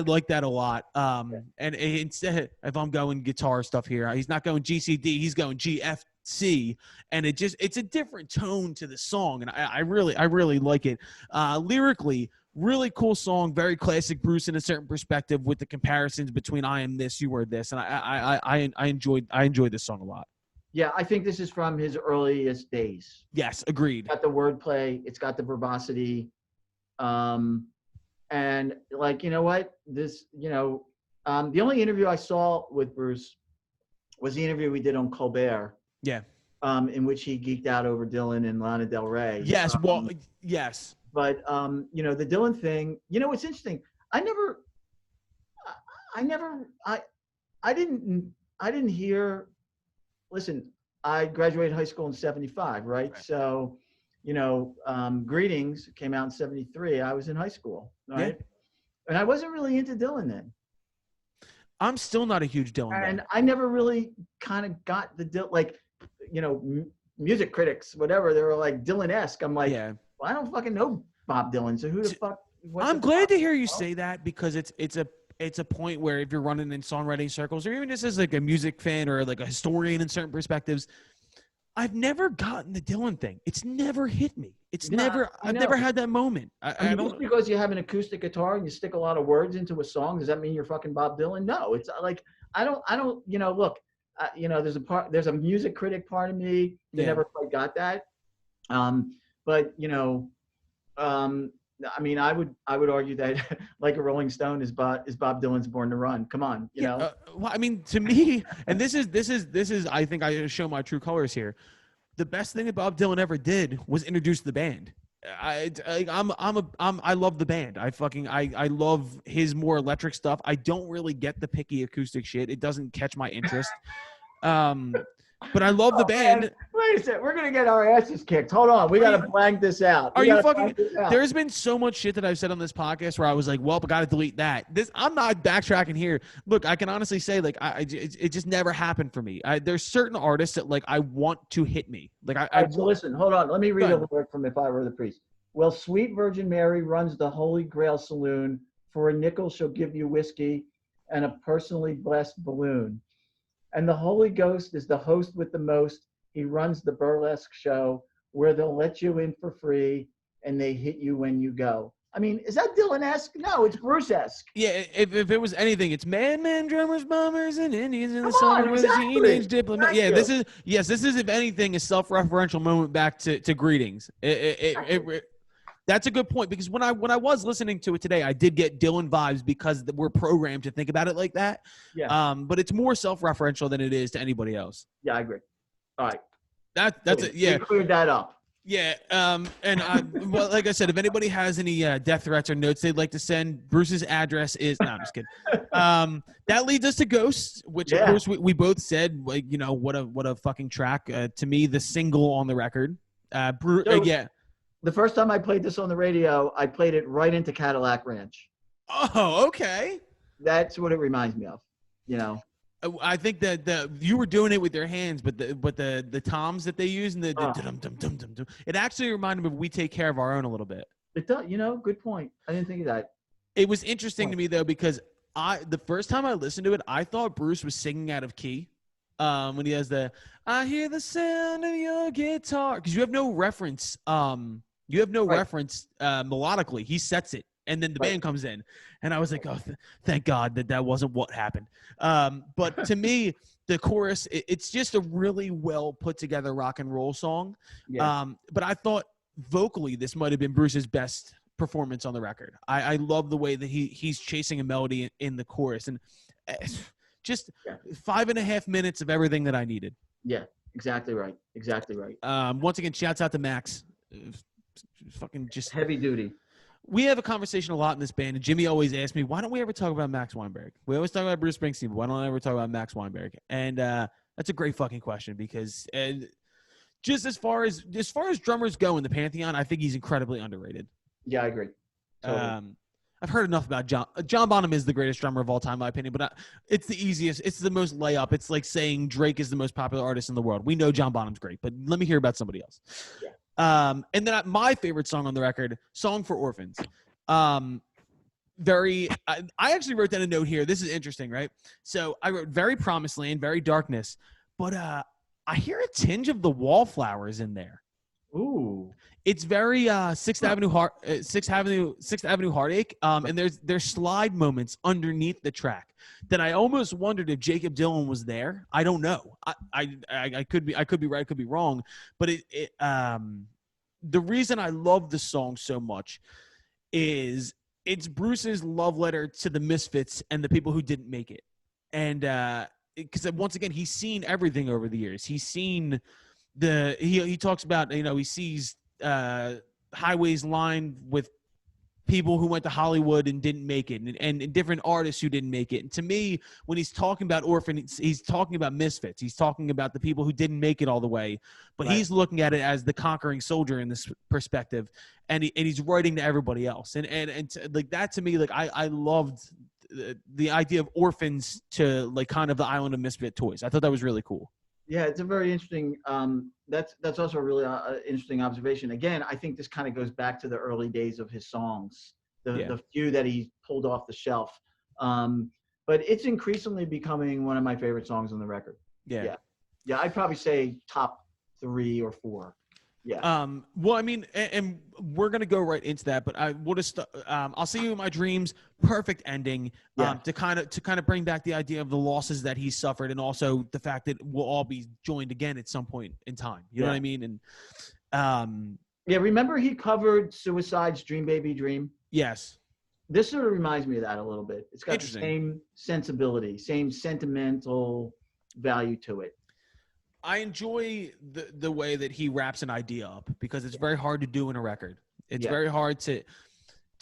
A: like that a lot. And instead, if I'm going guitar stuff here, he's not going GCD, he's going GFC, and it's a different tone to the song, and I really like it. Lyrically, really cool song, very classic Bruce in a certain perspective with the comparisons between I am this, you are this, and I enjoyed this song a lot.
B: Yeah, I think this is from his earliest days.
A: Yes, agreed.
B: It's got the wordplay, it's got the verbosity, and like, you know what, this, the only interview I saw with Bruce was the interview we did on Colbert.
A: Yeah.
B: In which he geeked out over Dylan and Lana Del Rey.
A: Yes. Yes.
B: But the Dylan thing, it's interesting. I didn't hear. Listen, I graduated high school in '75, right? So, Greetings came out in '73. I was in high school, right? Yeah. And I wasn't really into Dylan then.
A: I'm still not a huge Dylan guy.
B: And I never really kind of got the Dylan, like, music critics, whatever, they were like Dylan-esque. I'm like, well, I don't fucking know Bob Dylan, so who the fuck?
A: I'm glad to hear you say that, because it's a point where if you're running in songwriting circles, or even just as like a music fan or like a historian in certain perspectives, I've never gotten the Dylan thing. It's never hit me. I've never had that moment. I don't,
B: just because you have an acoustic guitar and you stick a lot of words into a song, does that mean you're fucking Bob Dylan? No, it's like, I don't, look, there's a music critic part of me that never quite got that. But I mean, I would argue that Like a Rolling Stone is Bob Dylan's Born to Run. Come on,
A: Well, I mean, to me, and this is I think I show my true colors here. The best thing that Bob Dylan ever did was introduce the band. I love the band. I love his more electric stuff. I don't really get the picky acoustic shit. It doesn't catch my interest. But I love the band.
B: Man. Wait a second. We're going to get our asses kicked. Hold on. We got to blank this out.
A: Are you fucking – there's been so much shit that I've said on this podcast where I was like, well, I got to delete that. I'm not backtracking here. Look, I can honestly say, like, it just never happened for me. There's certain artists that, like, I want to hit me. Like,
B: so listen. Hold on. Let me read a word from If I Were the Priest. Well, sweet Virgin Mary runs the Holy Grail Saloon. For a nickel, she'll give you whiskey and a personally blessed balloon. And the Holy Ghost is the host with the most. He runs the burlesque show where they'll let you in for free and they hit you when you go. I mean, is that Dylan-esque? No, it's Bruce-esque.
A: Yeah, if it was anything, it's man, drummers, bombers, and Indians in the summer with a teenage diplomat. Yeah, this is if anything a self-referential moment back to Greetings. That's a good point, because when I was listening to it today, I did get Dylan vibes because we're programmed to think about it like that.
B: Yeah.
A: But it's more self-referential than it is to anybody else.
B: Yeah, I agree. All right.
A: That's it. Yeah.
B: We cleared that up.
A: Yeah. And well, like I said, if anybody has any death threats or notes they'd like to send, Bruce's address is. No, I'm just kidding. That leads us to Ghosts, which of course we both said, like, what a fucking track. To me, the single on the record. Yeah.
B: The first time I played this on the radio, I played it right into Cadillac Ranch.
A: Oh, okay.
B: That's what it reminds me of,
A: I think that you were doing it with your hands, but the toms that they use and the dum dum dum dum dum, it actually reminded me of We Take Care of Our Own a little bit.
B: It does, good point. I didn't think of that.
A: It was interesting to me though, because the first time I listened to it, I thought Bruce was singing out of key. When he has the I hear the sound of your guitar, because you have no reference. Reference melodically. He sets it, and then the band comes in, and I was like, oh, thank God that wasn't what happened. But to me, the chorus, it's just a really well put together rock and roll song.
B: Yeah.
A: But I thought vocally this might have been Bruce's best performance on the record. I love the way that he's chasing a melody in the chorus, and just 5.5 minutes of everything that I needed.
B: Yeah. Exactly right. Exactly right.
A: Once again, shouts out to Max. Fucking just
B: heavy duty.
A: We have a conversation a lot in this band, and Jimmy always asks me, why don't we ever talk about Max Weinberg? We always talk about Bruce Springsteen, but why don't I ever talk about Max Weinberg? And that's a great fucking question, because just as far as drummers go in the Pantheon, I think he's incredibly underrated.
B: Yeah, I agree. Totally.
A: I've heard enough about John Bonham is the greatest drummer of all time, in my opinion, but it's the easiest. It's the most layup. It's like saying Drake is the most popular artist in the world. We know John Bonham's great, but let me hear about somebody else.
B: Yeah.
A: And then my favorite song on the record, Song for Orphans. I actually wrote down a note here. This is interesting, right? So I wrote very Promised Land, very Darkness, but I hear a tinge of the Wallflowers in there.
B: Ooh.
A: It's very Sixth Avenue Heartache. And there's slide moments underneath the track that I almost wondered if Jacob Dylan was there. I don't know. I could be right, could be wrong. But the reason I love the song so much is it's Bruce's love letter to the misfits and the people who didn't make it. And because once again, he's seen everything over the years. He's seen he talks about, he sees highways lined with people who went to Hollywood and didn't make it, and different artists who didn't make it. And to me, when he's talking about orphans, he's talking about misfits. He's talking about the people who didn't make it all the way, but right. He's looking at it as the conquering soldier in this perspective, and he's writing to everybody else. And like that to me, like I loved the idea of orphans to like kind of the island of misfit toys. I thought that was really cool.
B: Yeah, it's a very interesting. That's also a really interesting observation. Again, I think this kind of goes back to the early days of his songs, the few that he pulled off the shelf. But it's increasingly becoming one of my favorite songs on the record. Yeah. I'd probably say top 3 or 4. Yeah.
A: Well, I mean, and we're gonna go right into that, but I will just I'll See You in My Dreams, perfect ending. To kind of bring back the idea of the losses that he suffered, and also the fact that we'll all be joined again at some point in time. You know what I mean? And
B: remember he covered Suicide's Dream Baby Dream?
A: Yes.
B: This sort of reminds me of that a little bit. It's got the same sensibility, same sentimental value to it.
A: I enjoy the way that he wraps an idea up, because it's very hard to do in a record. It's very hard to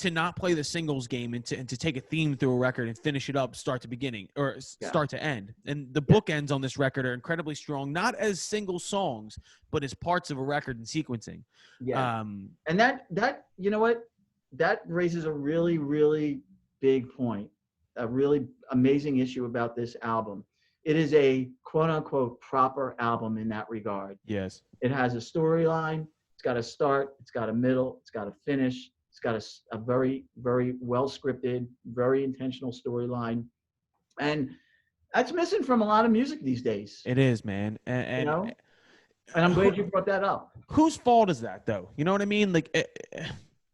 A: not play the singles game and to take a theme through a record and finish it up start to beginning or start to end. And the bookends on this record are incredibly strong, not as single songs, but as parts of a record and sequencing.
B: Yeah. And that you know what? That raises a really, really big point, a really amazing issue about this album. It is a quote-unquote proper album in that regard.
A: Yes.
B: It has a storyline. It's got a start. It's got a middle. It's got a finish. It's got a very, very well-scripted, very intentional storyline. And that's missing from a lot of music these days.
A: It is, man. And
B: I'm glad you brought that up.
A: Whose fault is that, though? You know what I mean? Like,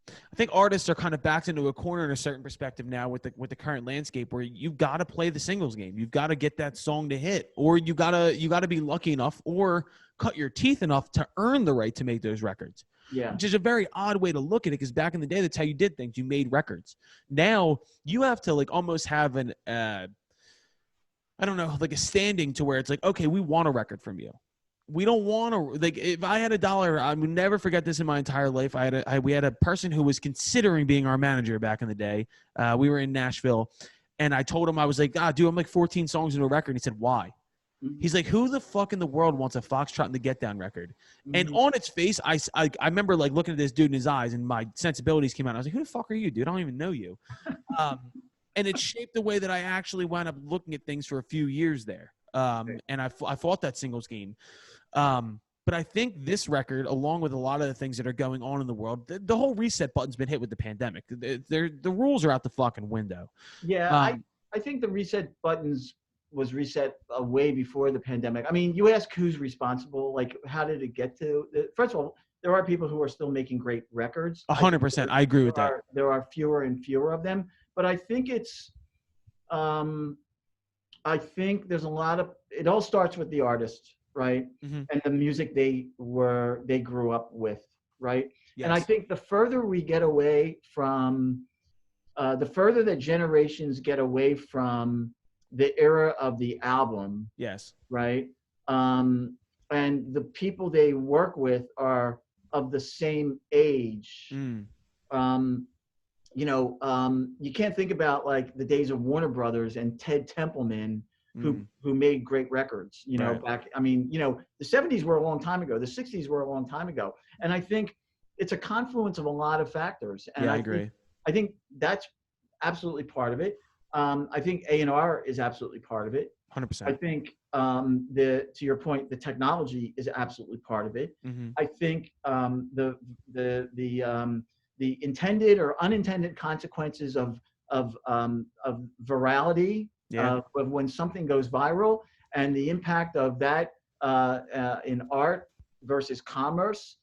A: I think artists are kind of backed into a corner in a certain perspective now with the current landscape, where you've got to play the singles game. You've got to get that song to hit, or you got to be lucky enough or cut your teeth enough to earn the right to make those records.
B: Yeah.
A: Which is a very odd way to look at it, because back in the day, that's how you did things. You made records. Now you have to like almost have an I don't know, like a standing to where it's like, okay, we want a record from you. We don't want to, like, if I had $1, I would never forget this in my entire life. We had a person who was considering being our manager back in the day. We were in Nashville, and I told him, I was like, dude, I'm like 14 songs into a record. And he said, why? Mm-hmm. He's like, who the fuck in the world wants a Foxtrot and the Get Down record? Mm-hmm. And on its face, I remember like looking at this dude in his eyes, and my sensibilities came out. I was like, who the fuck are you, dude? I don't even know you. And it shaped the way that I actually wound up looking at things for a few years there. And I fought that singles game. But I think this record, along with a lot of the things that are going on in the world, the whole reset button's been hit with the pandemic. The rules are out the fucking window.
B: Yeah, I think the reset buttons was reset way before the pandemic. I mean, you ask who's responsible, like how did it get to? First of all, there are people who are still making great records.
A: 100%. I agree with that.
B: There are fewer and fewer of them. But I think it's, I think there's a lot of, it all starts with the artist, right? Mm-hmm. And the music they grew up with, right? Yes. And I think the further we get away from, the further that generations get away from the era of the album,
A: yes,
B: right? and the people they work with are of the same age. You can't think about like the days of Warner Brothers and Ted Templeman, who made great records, back, the 70s were a long time ago. The 60s were a long time ago. And I think it's a confluence of a lot of factors. And
A: I agree.
B: I think that's absolutely part of it. I think A&R is absolutely part of it.
A: 100%.
B: I think to your point, the technology is absolutely part of it. I think the intended or unintended consequences of virality, of when something goes viral, and the impact of that in art versus commerce.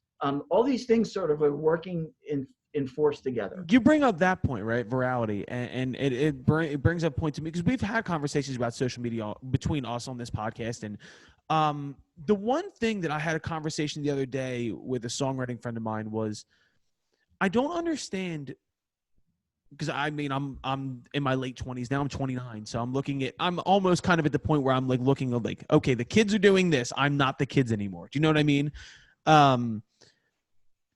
B: All these things sort of are working in force together.
A: You bring up that point, right? Virality, and it brings up a point to me, because we've had conversations about social media between us on this podcast. And the one thing that I had a conversation the other day with a songwriting friend of mine was, I don't understand, because I'm in my late 20s now. I'm 29, so I'm almost kind of at the point where I'm like looking at like, okay, the kids are doing this. I'm not the kids anymore. Do you know what I mean?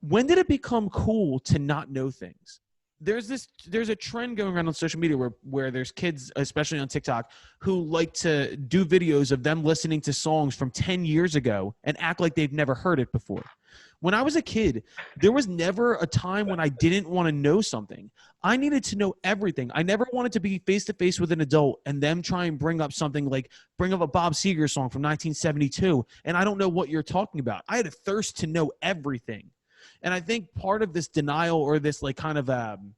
A: When did it become cool to not know things? There's a trend going around on social media where there's kids, especially on TikTok, who like to do videos of them listening to songs from 10 years ago and act like they've never heard it before. When I was a kid, there was never a time when I didn't want to know something. I needed to know everything. I never wanted to be face-to-face with an adult and them try and bring up a Bob Seger song from 1972, and I don't know what you're talking about. I had a thirst to know everything. And I think part of this denial, or this like kind of an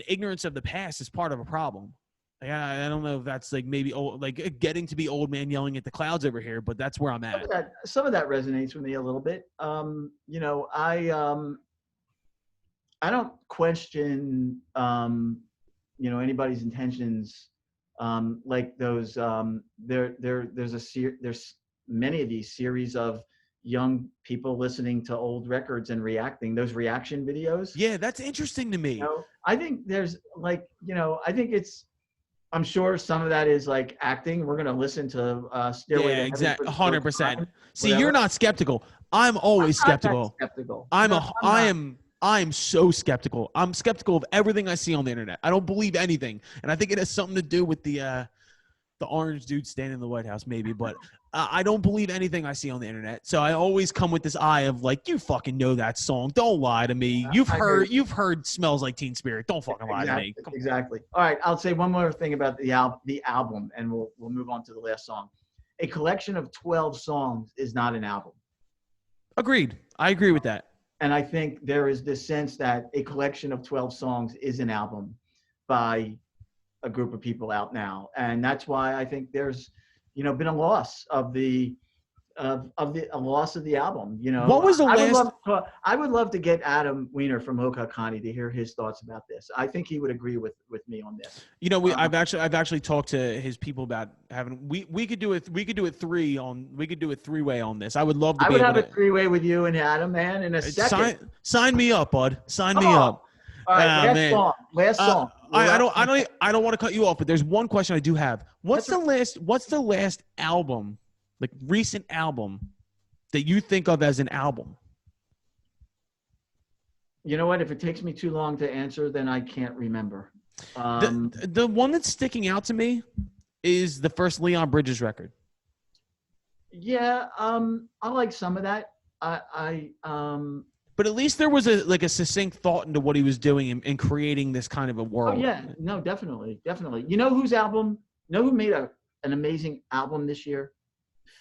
A: ignorance of the past, is part of a problem. I don't know if that's like maybe like getting to be old man yelling at the clouds over here, but that's where I'm at.
B: Some of that resonates with me a little bit. I don't question anybody's intentions. Like those there's many of these series of young people listening to old records and reacting, those reaction videos.
A: Yeah, that's interesting to me.
B: I think there's like, I'm sure some of that is like acting. We're going to listen to Stairway to
A: exactly,
B: Heaven
A: 100%. See, you're not skeptical. I'm always skeptical. I am so skeptical. I'm skeptical of everything I see on the internet. I don't believe anything. And I think it has something to do with the orange dude standing in the White House, maybe, but I don't believe anything I see on the internet. So I always come with this eye of like, you fucking know that song. Don't lie to me. You've heard Smells Like Teen Spirit. Don't fucking lie to me.
B: Exactly. All right. I'll say one more thing about the album, and we'll move on to the last song. A collection of 12 songs is not an album.
A: Agreed. I agree with that.
B: And I think there is this sense that a collection of 12 songs is an album by a group of people out now. And that's why I think there's, been a loss of the loss of the album.
A: What was the last?
B: I would love to get Adam Weiner from Hokakani to hear his thoughts about this. I think he would agree with me on this.
A: I've actually talked to his people about having we could do it three-way on this. I would love to.
B: I would have a three-way with you and Adam, man, in a second.
A: Sign me up, bud. Sign me up.
B: All right, last song.
A: I don't want to cut you off, but there's one question I do have. What's the last album, like recent album, that you think of as an album?
B: You know what? If it takes me too long to answer, then I can't remember.
A: The one that's sticking out to me is the first Leon Bridges record.
B: Yeah, I like some of that.
A: But at least there was a succinct thought into what he was doing and creating this kind of a world.
B: Oh yeah, no, definitely. You know who made an amazing album this year?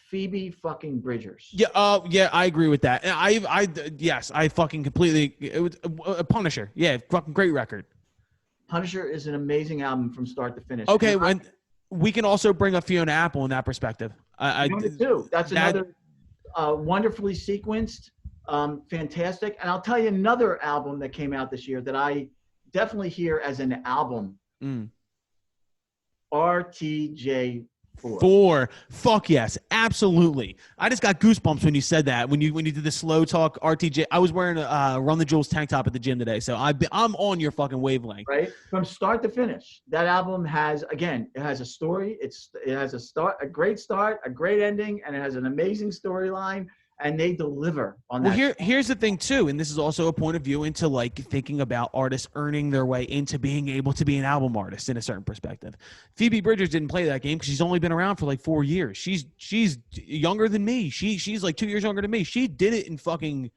B: Phoebe fucking Bridgers.
A: Yeah, I agree with that. I fucking completely. It was a Punisher. Yeah, fucking great record.
B: Punisher is an amazing album from start to finish.
A: Okay, and we can also bring up Fiona Apple in that perspective.
B: That's another wonderfully sequenced. Fantastic. And I'll tell you another album that came out this year that I definitely hear as an album. RTJ
A: 4. Fuck yes, absolutely. I just got goosebumps when you said that. When you did the slow talk RTJ, I was wearing a Run the Jewels tank top at the gym today, so I'm on your fucking wavelength.
B: Right from start to finish, that album has it has a story. It has a great start, a great ending, and it has an amazing storyline. And they deliver on that.
A: Well, here's the thing too, and this is also a point of view into like thinking about artists earning their way into being able to be an album artist in a certain perspective. Phoebe Bridgers didn't play that game because she's only been around for like 4 years. She's younger than me. She's like 2 years younger than me. She did it in fucking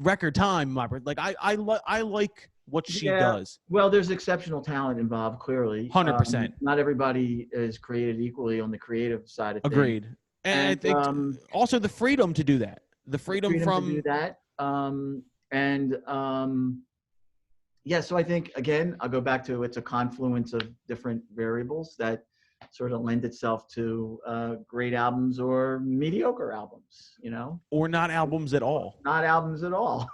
A: record time. Like I like what she does.
B: Well, there's exceptional talent involved. Clearly,
A: 100%.
B: Not everybody is created equally on the creative side of things.
A: Agreed. And I think also the freedom to do that. The freedom from
B: to do that. So I think, again, I'll go back to it's a confluence of different variables that sort of lend itself to great albums or mediocre albums,
A: Or not albums at all.
B: Not albums at all.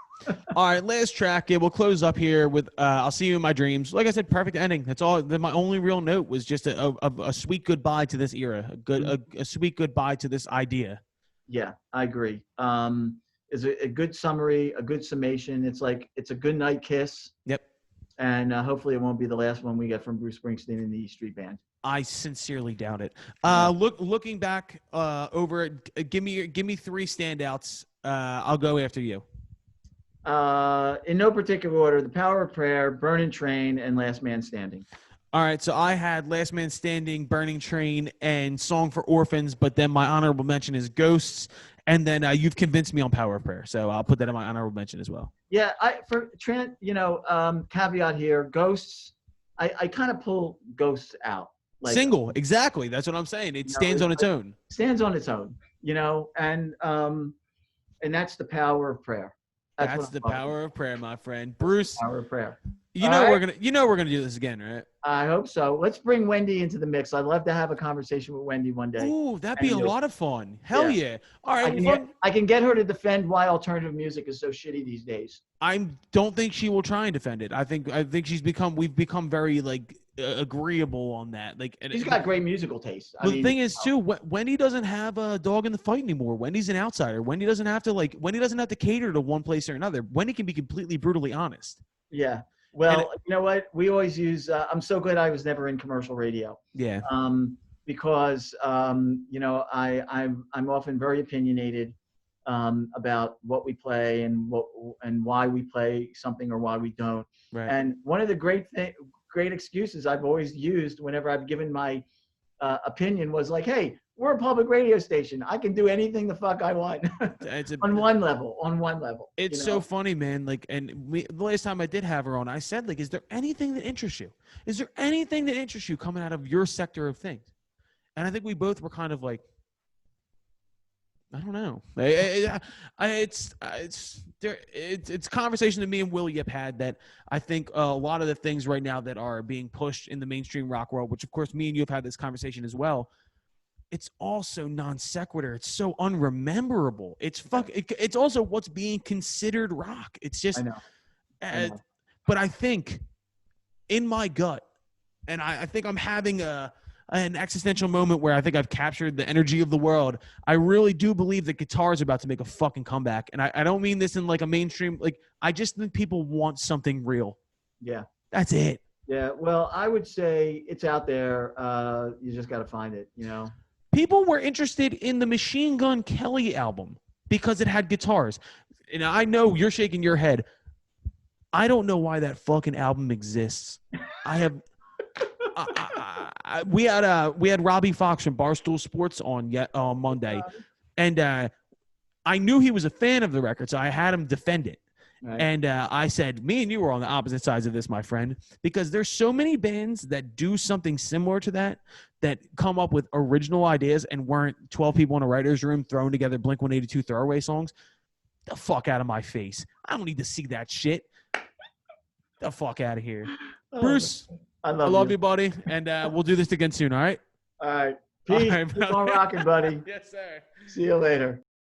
A: All right, last track. Yeah, we'll close up here with I'll See You in My Dreams. Like I said, perfect ending. That's all. My only real note was just a sweet goodbye to this era, a sweet goodbye to this idea.
B: Yeah, I agree. Is a good summary, a good summation. It's a good night kiss.
A: Yep.
B: And hopefully it won't be the last one we get from Bruce Springsteen and the E Street Band.
A: I sincerely doubt it. Looking back over it, give me 3 standouts. I'll go after you.
B: In no particular order: The Power of Prayer, Burning Train, and Last Man Standing.
A: All right, so I had Last Man Standing, Burning Train, and Song for Orphans, but then my honorable mention is Ghosts, and then you've convinced me on Power of Prayer, so I'll put that in my honorable mention as well.
B: Yeah, caveat here: Ghosts. I kind of pull Ghosts out.
A: Like, single, exactly. That's what I'm saying. It stands on its own.
B: Stands on its own, and that's The Power of Prayer.
A: That's the power of prayer, my friend. Bruce.
B: Power of prayer.
A: We're gonna do this again, right?
B: I hope so. Let's bring Wendy into the mix. I'd love to have a conversation with Wendy one day.
A: Ooh, that'd be a lot of fun. Hell yeah. All right.
B: I can get her to defend why alternative music is so shitty these days.
A: I don't think she will try and defend it. I think we've become very like agreeable on that. Like,
B: she's got great musical taste.
A: The thing is too, Wendy doesn't have a dog in the fight anymore. Wendy's an outsider. Wendy doesn't have to cater to one place or another. Wendy can be completely brutally honest.
B: Yeah. Well, you know what? We always use. I'm so glad I was never in commercial radio.
A: Yeah.
B: Because I'm often very opinionated about what we play and why we play something or why we don't.
A: Right.
B: And one of the great excuses I've always used whenever I've given my opinion was like, hey, we're a public radio station. I can do anything the fuck I want on one level.
A: It's so funny, man. Like, the last time I did have her on, I said, like, is there anything that interests you? Is there anything that interests you coming out of your sector of things? And I think we both were kind of like, I don't know. It's conversation that me and Willie Yip had that I think a lot of the things right now that are being pushed in the mainstream rock world, which of course me and you have had this conversation as well. It's also non sequitur. It's so unrememberable. It's also what's being considered rock. It's just, I know. But I think in my gut, and I think I'm having an existential moment where I think I've captured the energy of the world. I really do believe that guitar is about to make a fucking comeback. And I don't mean this in like a mainstream, like I just think people want something real.
B: Yeah.
A: That's it.
B: Yeah. Well, I would say it's out there. You just got to find it,
A: People were interested in the Machine Gun Kelly album because it had guitars. And I know you're shaking your head. I don't know why that fucking album exists. We had Robbie Fox from Barstool Sports on Monday, and I knew he was a fan of the record, so I had him defend it. Right. And I said, me and you were on the opposite sides of this, my friend, because there's so many bands that do something similar to that come up with original ideas and weren't 12 people in a writer's room throwing together Blink-182 throwaway songs. The fuck out of my face. I don't need to see that shit. The fuck out of here. Bruce, I love you, buddy. And we'll do this again soon, all right?
B: All right. Peace. All right, keep on rocking, buddy.
A: Yes, sir.
B: See you later.